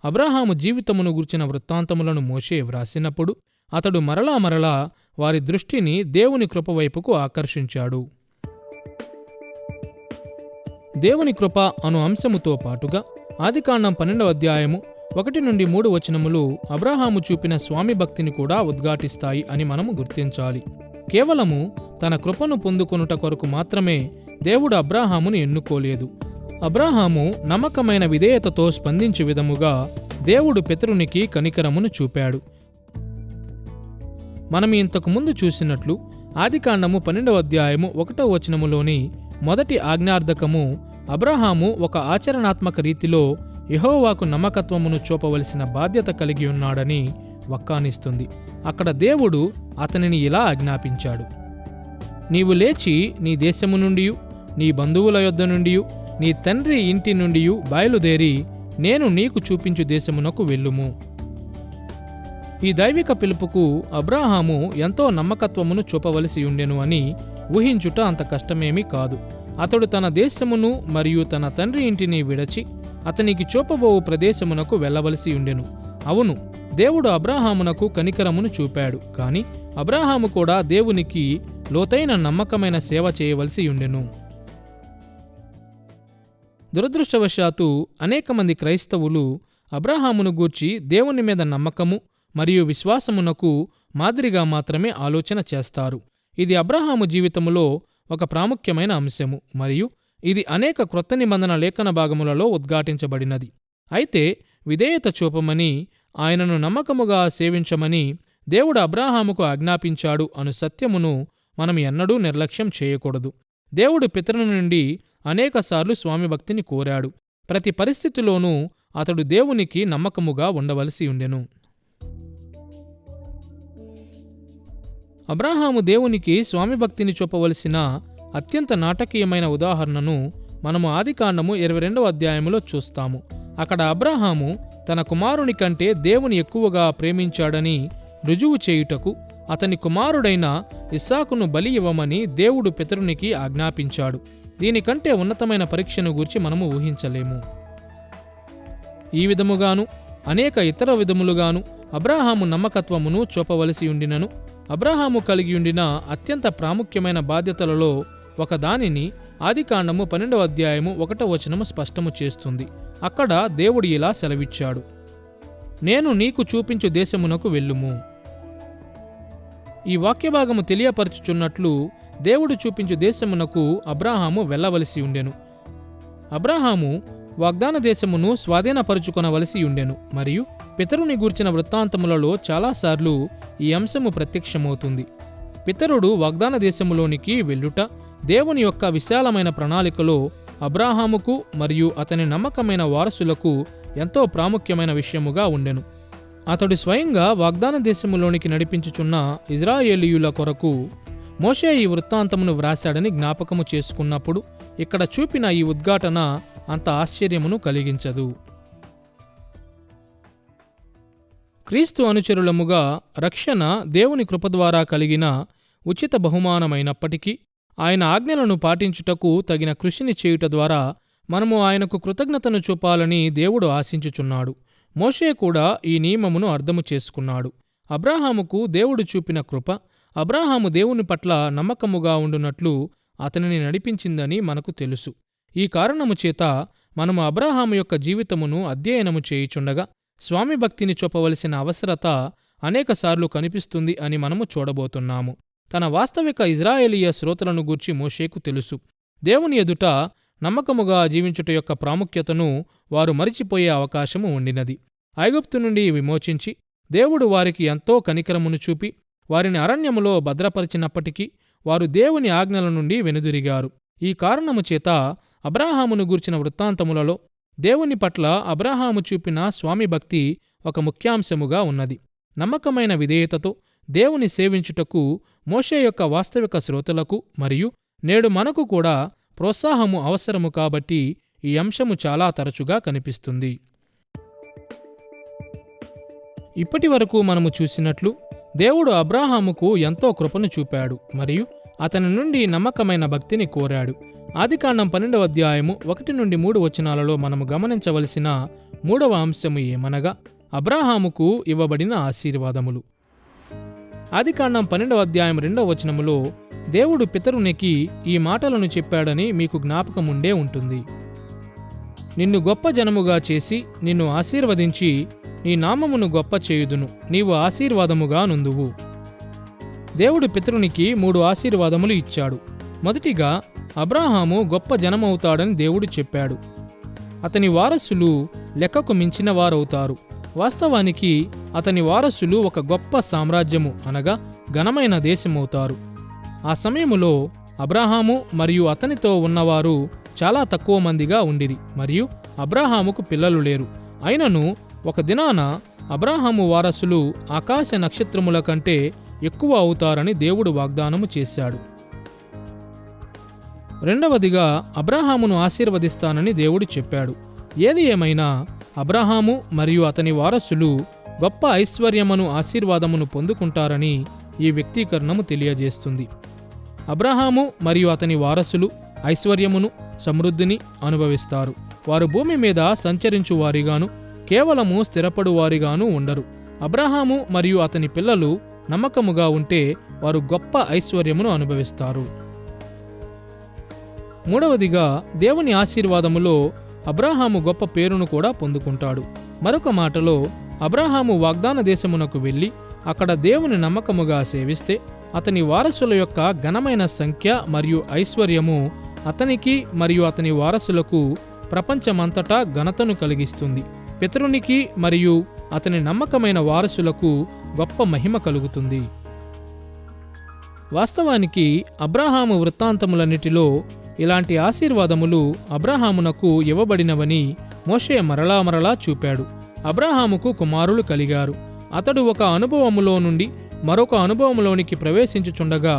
అబ్రాహాము జీవితమును గూర్చిన వృత్తాంతములను మోషే వ్రాసినప్పుడు అతడు మరలా వారి దృష్టిని దేవుని కృప వైపుకు ఆకర్షించాడు. దేవుని కృప అను అంశముతో పాటుగా ఆదికాండం 12వ అధ్యాయము 1-3 వచనములు అబ్రాహాము చూపిన స్వామి భక్తిని కూడా ఉద్ఘాటిస్తాయి అని మనము గుర్తించాలి. కేవలము తన కృపను పొందుకొనుట కొరకు మాత్రమే దేవుడు అబ్రాహామును ఎన్నుకోలేదు. అబ్రాహాము నమ్మకమైన విధేయతతో స్పందించు విధముగా దేవుడు పితరునికి కనికరమును చూపాడు. మనం ఇంతకు ముందు చూసినట్లు ఆదికాండము 12వ అధ్యాయము 1వ వచనములోని మొదటి ఆజ్ఞార్థకము అబ్రాహాము ఒక ఆచరణాత్మక రీతిలో యెహోవాకు నమ్మకత్వమును చూపవలసిన బాధ్యత కలిగి ఉన్నాడని వక్కానిస్తుంది. అక్కడ దేవుడు అతనిని ఇలా ఆజ్ఞాపించాడు: నీవు లేచి నీ దేశము నుండియు నీ బంధువుల యొద్ద నుండియు నీ తండ్రి ఇంటి నుండియు బయలుదేరి నేను నీకు చూపించు దేశమునకు వెళ్ళుము. ఈ దైవిక పిలుపుకు అబ్రాహాము ఎంతో నమ్మకత్వమును చూపవలసి ఉండెను అని ఊహించుట అంత కష్టమేమీ కాదు. అతడు తన దేశమును మరియు తన తండ్రి ఇంటిని విడచి అతనికి చూపబోవు ప్రదేశమునకు వెళ్ళవలసి ఉండెను. అవును, దేవుడు అబ్రాహామునకు కనికరమును చూపాడు. కాని అబ్రాహాము కూడా దేవునికి లోతైన నమ్మకమైన సేవ చేయవలసి ఉండెను. దురదృష్టవశాత్తు అనేక మంది క్రైస్తవులు అబ్రాహామును గూర్చి దేవుని మీద నమ్మకము మరియు విశ్వాసమునకు మాదిరిగా మాత్రమే ఆలోచన చేస్తారు. ఇది అబ్రాహాము జీవితములో ఒక ప్రాముఖ్యమైన అంశము మరియు ఇది అనేక క్రొత్త నిబంధన లేఖన భాగములలో ఉద్ఘాటించబడినది. అయితే విధేయత చూపమని, ఆయనను నమ్మకముగా సేవించమని దేవుడు అబ్రాహాముకు ఆజ్ఞాపించాడు అను సత్యమును మనం ఎన్నడూ నిర్లక్ష్యం చేయకూడదు. దేవుడు పితరుల నుండి అనేకసార్లు స్వామి భక్తిని కోరాడు. ప్రతి పరిస్థితిలోనూ అతడు దేవునికి నమ్మకముగా ఉండవలసి ఉండెను. అబ్రాహాము దేవునికి స్వామి భక్తిని చూపవలసిన అత్యంత నాటకీయమైన ఉదాహరణను మనము ఆదికాండము 22వ అధ్యాయములో చూస్తాము. అక్కడ అబ్రాహాము తన కుమారుని కంటే దేవుని ఎక్కువగా ప్రేమించాడని రుజువు చేయుటకు అతని కుమారుడైన ఇస్సాకును బలి ఇవ్వమని దేవుడు పితరునికి ఆజ్ఞాపించాడు. దీనికంటే ఉన్నతమైన పరీక్షను గూర్చి మనము ఊహించలేము. ఈ విధముగాను అనేక ఇతర విధములుగాను అబ్రాహాము నమ్మకత్వమును చూపవలసి ఉండినను అబ్రాహాము కలిగియుండిన అత్యంత ప్రాముఖ్యమైన బాధ్యతలలో ఒకదానిని ఆదికాండము 12వ అధ్యాయము 1వ వచనము స్పష్టము చేస్తుంది. అక్కడ దేవుడు ఇలా సెలవిచ్చాడు: నేను నీకు చూపించు దేశమునకు వెళ్ళుము. ఈ వాక్యభాగము తెలియపరచుచున్నట్లు దేవుడు చూపించు దేశమునకు అబ్రాహాము వెళ్ళవలసి ఉండెను. అబ్రాహాము వాగ్దాన దేశమును స్వాధీనపరుచుకొనవలసి ఉండెను మరియు పితరుని గూర్చిన వృత్తాంతములలో చాలాసార్లు ఈ అంశము ప్రత్యక్షమవుతుంది. పితరుడు వాగ్దాన దేశములోనికి వెళ్ళుట దేవుని యొక్క విశాలమైన ప్రణాళికలో అబ్రాహాముకు మరియు అతని నమ్మకమైన వారసులకు ఎంతో ప్రాముఖ్యమైన విషయముగా ఉండెను. అతడు స్వయంగా వాగ్దాన దేశములోనికి నడిపించుచున్న ఇజ్రాయేలీయుల కొరకు మోషే ఈ వృత్తాంతమును వ్రాశాడని జ్ఞాపకము చేసుకున్నప్పుడు ఇక్కడ చూపిన ఈ ఉద్ఘాటన అంత ఆశ్చర్యమును కలిగించదు. క్రీస్తు అనుచరులముగా రక్షణ దేవుని కృప ద్వారా కలిగిన ఉచిత బహుమానమైనప్పటికీ ఆయన ఆజ్ఞలను పాటించుటకు తగిన కృషిని చేయుట ద్వారా మనము ఆయనకు కృతజ్ఞతను చూపాలని దేవుడు ఆశించుచున్నాడు. మోషే కూడా ఈ నియమమును అర్థము చేసుకున్నాడు. అబ్రాహాముకు దేవుడు చూపిన కృప అబ్రాహాము దేవుని పట్ల నమ్మకముగా ఉండునట్లు అతనిని నడిపించిందని మనకు తెలుసు. ఈ కారణము చేత మనము అబ్రాహాము యొక్క జీవితమును అధ్యయనము చేయుచుండగా స్వామి భక్తిని చూపవలసిన అవసరత అనేకసార్లు కనిపిస్తుంది అని మనము చూడబోతున్నాము. తన వాస్తవిక ఇజ్రాయేలీయ శ్రోతలను గూర్చి మోషేకు తెలుసు. దేవుని ఎదుట నమ్మకముగా జీవించుట యొక్క ప్రాముఖ్యతను వారు మరిచిపోయే అవకాశము ఉండినది. ఐగుప్తు నుండి విమోచించి దేవుడు వారికి ఎంతో కనికరమును చూపి వారిని అరణ్యములో భద్రపరిచినప్పటికీ వారు దేవుని ఆజ్ఞల నుండి వెనుదిరిగారు. ఈ కారణము చేత అబ్రాహామును గూర్చిన వృత్తాంతములలో దేవుని పట్ల అబ్రాహాము చూపిన స్వామి భక్తి ఒక ముఖ్యాంశముగా ఉన్నది. నమ్మకమైన విధేయతతో దేవుని సేవించుటకు మోషే యొక్క వాస్తవిక శ్రోతలకు మరియు నేడు మనకు కూడా ప్రోత్సాహము అవసరము కాబట్టి ఈ అంశము చాలా తరచుగా కనిపిస్తుంది. ఇప్పటి వరకు మనము చూసినట్లు దేవుడు అబ్రాహాముకు ఎంతో కృపను చూపాడు మరియు అతని నుండి నమ్మకమైన భక్తిని కోరాడు. ఆదికాండం 12వ అధ్యాయము 1-3 వచనాలలో మనము గమనించవలసిన 3వ అంశము ఏమనగా అబ్రాహాముకు ఇవ్వబడిన ఆశీర్వాదములు. ఆదికాండం 12వ అధ్యాయం 2వ వచనములో దేవుడు పితరునికి ఈ మాటలను చెప్పాడని మీకు జ్ఞాపకం ఉండే ఉంటుంది. నిన్ను గొప్ప జనముగా చేసి నిన్ను ఆశీర్వదించి నీ నామమును గొప్ప చేయుదును, నీవు ఆశీర్వాదముగా నుందువు. దేవుడు పితరునికి 3 ఆశీర్వాదములు ఇచ్చాడు. మొదటిగా అబ్రాహాము గొప్ప జనమవుతాడని దేవుడు చెప్పాడు. అతని వారసులు లెక్కకు మించిన వారవుతారు. వాస్తవానికి అతని వారసులు ఒక గొప్ప సామ్రాజ్యము అనగా ఘనమైన దేశమవుతారు. ఆ సమయములో అబ్రాహాము మరియు అతనితో ఉన్నవారు చాలా తక్కువ మందిగా ఉండిరి మరియు అబ్రాహాముకు పిల్లలు లేరు. అయినను ఒక దినాన అబ్రాహాము వారసులు ఆకాశ నక్షత్రముల కంటే ఎక్కువ అవుతారని దేవుడు వాగ్దానము చేశాడు. రెండవదిగా అబ్రాహామును ఆశీర్వదిస్తానని దేవుడు చెప్పాడు. ఏది ఏమైనా అబ్రాహాము మరియు అతని వారసులు గొప్ప ఐశ్వర్యమును ఆశీర్వాదమును పొందుకుంటారని ఈ వ్యక్తీకరణము తెలియజేస్తుంది. అబ్రాహాము మరియు అతని వారసులు ఐశ్వర్యమును సమృద్ధిని అనుభవిస్తారు. వారు భూమి మీద సంచరించువారిగాను కేవలము స్థిరపడువారిగాను ఉండరు. అబ్రాహాము మరియు అతని పిల్లలు నమ్మకముగా ఉంటే వారు గొప్ప ఐశ్వర్యమును అనుభవిస్తారు. మూడవదిగా దేవుని ఆశీర్వాదములో అబ్రాహాము గొప్ప పేరును కూడా పొందుకుంటాడు. మరొక మాటలో అబ్రాహాము వాగ్దాన దేశమునకు వెళ్ళి అక్కడ దేవుని నమ్మకముగా సేవిస్తే అతని వారసుల యొక్క ఘనమైన సంఖ్య మరియు ఐశ్వర్యము అతనికి మరియు అతని వారసులకు ప్రపంచమంతటా ఘనతను కలిగిస్తుంది. పితరునికి మరియు అతని నమ్మకమైన వారసులకు గొప్ప మహిమ కలుగుతుంది. వాస్తవానికి అబ్రాహాము వృత్తాంతములన్నిటిలో ఇలాంటి ఆశీర్వాదములు అబ్రాహామునకు ఇవ్వబడినవని మోషే మరలా చూపాడు. అబ్రాహాముకు కుమారులు కలిగారు. అతడు ఒక అనుభవములో నుండి మరొక అనుభవములోనికి ప్రవేశించుచుండగా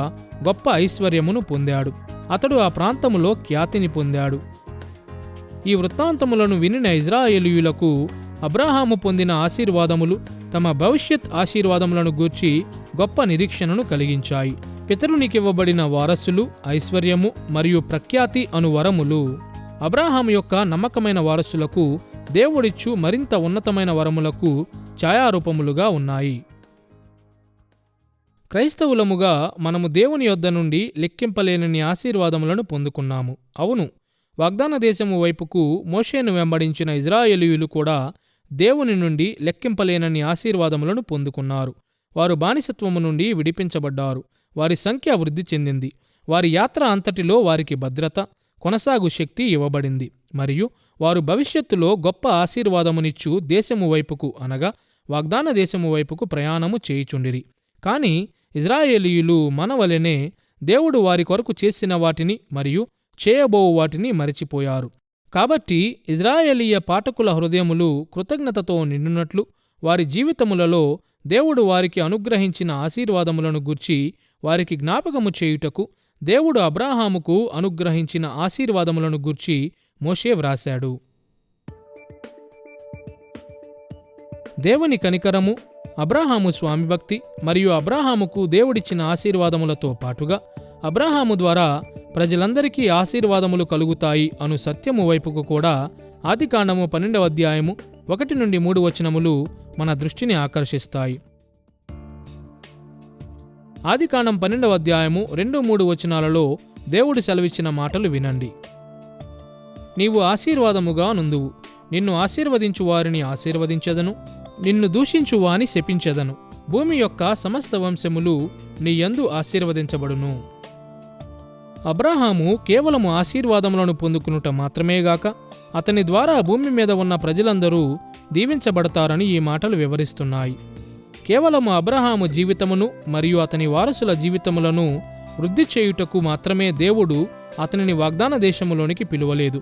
గొప్ప ఐశ్వర్యమును పొందాడు. అతడు ఆ ప్రాంతములో ఖ్యాతిని పొందాడు. ఈ వృత్తాంతములను వినిన ఇజ్రాయేలీయులకు అబ్రాహాము పొందిన ఆశీర్వాదములు తమ భవిష్యత్ ఆశీర్వాదములను గూర్చి గొప్ప నిరీక్షణను కలిగించాయి. పితరునికివ్వబడిన వారసులు, ఐశ్వర్యము మరియు ప్రఖ్యాతి అను వరములు అబ్రాహాము యొక్క నమ్మకమైన వారసులకు దేవుడిచ్చు మరింత ఉన్నతమైన వరములకు ఛాయారూపములుగా ఉన్నాయి. క్రైస్తవులముగా మనము దేవుని యొద్ద నుండి లెక్కింపలేనన్ని ఆశీర్వాదములను పొందుకున్నాము. అవును, వాగ్దాన దేశము వైపుకు మోషేను వెంబడించిన ఇజ్రాయేలీయులు కూడా దేవుని నుండి లెక్కింపలేనన్ని ఆశీర్వాదములను పొందుకున్నారు. వారు బానిసత్వము నుండి విడిపించబడ్డారు. వారి సంఖ్య వృద్ధి చెందింది. వారి యాత్ర అంతటిలో వారికి భద్రత, కొనసాగు శక్తి ఇవ్వబడింది మరియు వారు భవిష్యత్తులో గొప్ప ఆశీర్వాదమునిచ్చు దేశము వైపుకు అనగా వాగ్దాన దేశము వైపుకు ప్రయాణము చేయుచుండిరి. కాని ఇజ్రాయేలీయులు మనవలెనే దేవుడు వారి కొరకు చేసిన వాటిని మరియు చేయబోవు వాటిని మరిచిపోయారు. కాబట్టి ఇజ్రాయేలీయ పాఠకుల హృదయములు కృతజ్ఞతతో నిండునట్లు వారి జీవితములలో దేవుడు వారికి అనుగ్రహించిన ఆశీర్వాదములను గూర్చి వారికి జ్ఞాపకము చేయుటకు దేవుడు అబ్రాహాముకు అనుగ్రహించిన ఆశీర్వాదములను గూర్చి మోషే వ్రాశాడు. దేవుని కనికరము, అబ్రాహాము స్వామిభక్తి మరియు అబ్రాహాముకు దేవుడిచ్చిన ఆశీర్వాదములతో పాటుగా అబ్రాహాము ద్వారా ప్రజలందరికీ ఆశీర్వాదములు కలుగుతాయి అను సత్యము వైపుకు కూడా ఆదికాండము 12వ అధ్యాయము 1-3 వచనములు మన దృష్టిని ఆకర్షిస్తాయి. ఆదికాండం 12వ అధ్యాయము 2-3 వచనాలలో దేవుడు సెలవిచ్చిన మాటలు వినండి. నీవు ఆశీర్వాదముగా నుందువు, నిన్ను ఆశీర్వదించు వారిని ఆశీర్వదించెదను, నిన్ను దూషించువాని శపించెదను. భూమి యొక్క సమస్త వంశములు నీ యందు ఆశీర్వదించబడును. అబ్రాహాము కేవలము ఆశీర్వాదములను పొందుకునుట మాత్రమేగాక అతని ద్వారా భూమి మీద ఉన్న ప్రజలందరూ దీవించబడతారని ఈ మాటలు వివరిస్తున్నాయి. కేవలము అబ్రాహాము జీవితమును మరియు అతని వారసుల జీవితములను వృద్ధి చేయుటకు మాత్రమే దేవుడు అతనిని వాగ్దాన దేశములోనికి పిలువలేదు.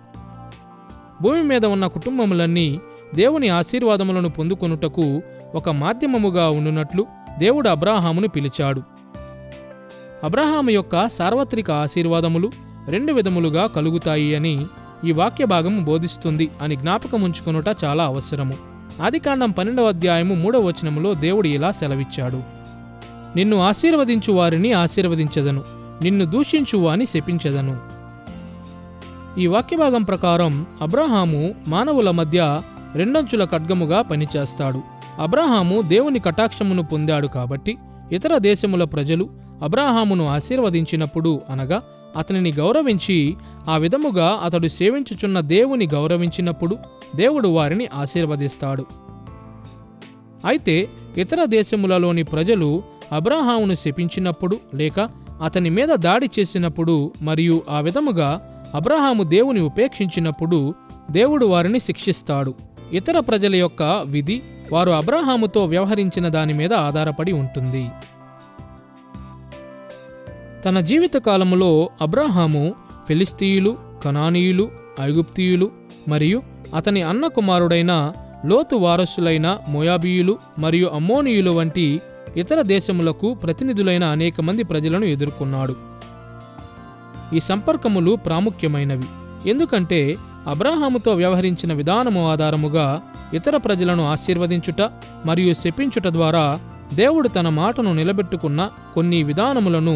భూమి మీద ఉన్న కుటుంబములన్నీ దేవుని ఆశీర్వాదములను పొందుకొనుటకు ఒక మాధ్యమముగా ఉండునట్లు దేవుడు అబ్రాహామును పిలిచాడు. అబ్రాహాము యొక్క సార్వత్రిక ఆశీర్వాదములు 2 విధములుగా కలుగుతాయి అని ఈ వాక్య భాగం బోధిస్తుంది అని జ్ఞాపకముంచుకొనుట చాలా అవసరము. ఆదికాండం 12వ అధ్యాయము 3వ వచనములో దేవుడు ఇలా సెలవిచ్చాడు, నిన్ను ఆశీర్వదించు వారిని ఆశీర్వదించెదను, నిన్ను దూషించువాని శపించెదను. ఈ వాక్యభాగం ప్రకారం అబ్రాహాము మానవుల మధ్య రెండంచుల ఖడ్గముగా పనిచేస్తాడు. అబ్రాహాము దేవుని కటాక్షమును పొందాడు కాబట్టి ఇతర దేశముల ప్రజలు అబ్రాహామును ఆశీర్వదించినప్పుడు, అనగా అతనిని గౌరవించి ఆ విధముగా అతడు సేవించుచున్న దేవుని గౌరవించినప్పుడు దేవుడు వారిని ఆశీర్వదిస్తాడు. అయితే ఇతర దేశములలోని ప్రజలు అబ్రాహామును శపించినప్పుడు లేక అతని మీద దాడి చేసినప్పుడు మరియు ఆ విధముగా అబ్రాహాము దేవుని ఉపేక్షించినప్పుడు దేవుడు వారిని శిక్షిస్తాడు. ఇతర ప్రజల యొక్క విధి వారు అబ్రాహాముతో వ్యవహరించిన దాని మీద ఆధారపడి ఉంటుంది. తన జీవితకాలములో అబ్రాహాము ఫిలిస్తీయులు, కనానీయులు, ఐగుప్తీయులు మరియు అతని అన్న కుమారుడైన లోతు వారసులైన మోయాబీయులు మరియు అమ్మోనీయులు వంటి ఇతర దేశములకు ప్రతినిధులైన అనేక మంది ప్రజలను ఎదుర్కొన్నాడు. ఈ సంపర్కములు ప్రాముఖ్యమైనవి, ఎందుకంటే అబ్రాహాముతో వ్యవహరించిన విధానము ఆధారముగా ఇతర ప్రజలను ఆశీర్వదించుట మరియు శపించుట ద్వారా దేవుడు తన మాటను నిలబెట్టుకున్న కొన్ని విధానములను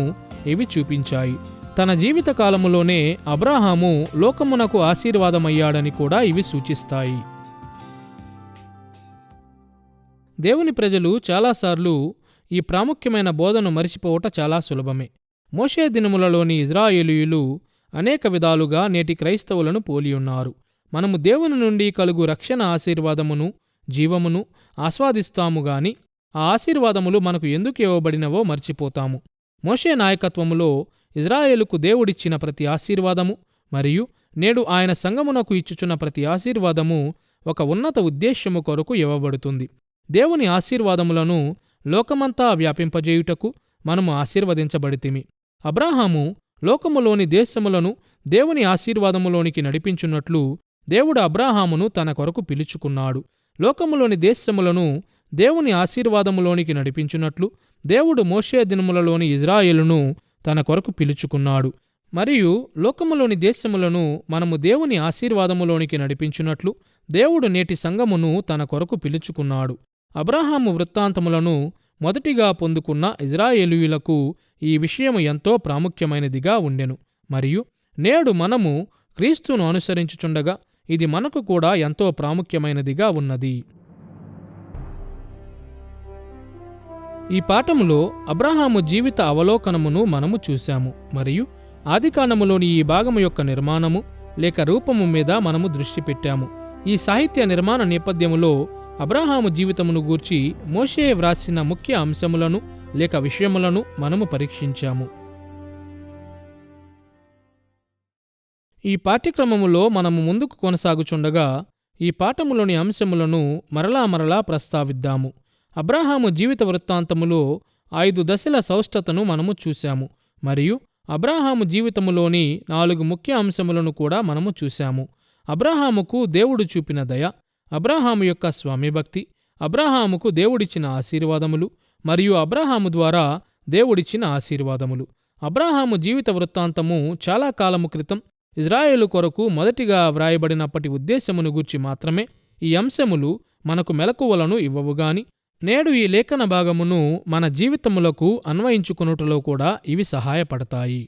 ఇవి చూపించాయి. తన జీవితకాలములోనే అబ్రాహాము లోకమునకు ఆశీర్వాదమయ్యాడని కూడా ఇవి సూచిస్తాయి. దేవుని ప్రజలు చాలాసార్లు ఈ ప్రాముఖ్యమైన బోధను మరిచిపోవట చాలా సులభమే. మోషే దినములలోని ఇజ్రాయేలీయులు అనేక విధాలుగా నేటి క్రైస్తవులను పోలియున్నారు. మనము దేవుని నుండి కలుగు రక్షణ ఆశీర్వాదమును, జీవమును ఆస్వాదిస్తాము గాని ఆ ఆశీర్వాదములు మనకు ఎందుకు ఇవ్వబడినవో మర్చిపోతాము. మోషే నాయకత్వములో ఇజ్రాయేలుకు దేవుడిచ్చిన ప్రతి ఆశీర్వాదము మరియు నేడు ఆయన సంఘమునకు ఇచ్చుచున్న ప్రతి ఆశీర్వాదము ఒక ఉన్నత ఉద్దేశ్యము కొరకు ఇవ్వబడుతుంది. దేవుని ఆశీర్వాదములను లోకమంతా వ్యాపింపజేయుటకు మనము ఆశీర్వదించబడితిమి. అబ్రాహాము లోకములోని దేశములను దేవుని ఆశీర్వాదములోనికి నడిపించున్నట్లు దేవుడు అబ్రాహామును తన కొరకు పిలుచుకున్నాడు. లోకములోని దేశములను దేవుని ఆశీర్వాదములోనికి నడిపించున్నట్లు దేవుడు మోషే దినములలోని ఇజ్రాయేలును తన కొరకు పిలుచుకున్నాడు. మరియు లోకములోని దేశములను మనము దేవుని ఆశీర్వాదములోనికి నడిపించున్నట్లు దేవుడు నేటి సంఘమును తన కొరకు పిలుచుకున్నాడు. అబ్రాహాము వృత్తాంతములను మొదటిగా పొందుకున్న ఇజ్రాయేలీయులకు ఈ విషయము ఎంతో ప్రాముఖ్యమైనదిగా ఉండెను. మరియు నేడు మనము క్రీస్తును అనుసరించుచుండగా ఇది మనకు కూడా ఎంతో ప్రాముఖ్యమైనదిగా ఉన్నది. ఈ పాఠములో అబ్రాహాము జీవిత అవలోకనమును మనము చూశాము మరియు ఆదికాండములోని ఈ భాగము యొక్క నిర్మాణము లేక రూపము మీద మనము దృష్టి పెట్టాము. ఈ సాహిత్య నిర్మాణ నేపథ్యములో అబ్రాహాము జీవితమును గూర్చి మోషే వ్రాసిన ముఖ్య అంశములను లేక విషయములను మనము పరీక్షించాము. ఈ పాఠ్యక్రమములో మనము ముందుకు కొనసాగుచుండగా ఈ పాఠములోని అంశములను మరలా ప్రస్తావిద్దాము. అబ్రాహాము జీవిత వృత్తాంతములో 5 దశల సౌష్టతను మనము చూశాము మరియు అబ్రాహాము జీవితములోని 4 ముఖ్య అంశములను కూడా మనము చూశాము. అబ్రాహాముకు దేవుడు చూపిన దయ, అబ్రాహాము యొక్క స్వామిభక్తి, అబ్రాహాముకు దేవుడిచ్చిన ఆశీర్వాదములు మరియు అబ్రాహాము ద్వారా దేవుడిచ్చిన ఆశీర్వాదములు. అబ్రాహాము జీవిత వృత్తాంతము చాలా కాలము క్రితం ఇజ్రాయేలు కొరకు మొదటిగా వ్రాయబడినప్పటి ఉద్దేశమును గూర్చి మాత్రమే ఈ అంశములు మనకు మెలకువలను ఇవ్వవుగాని నేడు ఈ లేఖన భాగమును మన జీవితములకు అన్వయించుకొనుటలో కూడా ఇవి సహాయపడతాయి.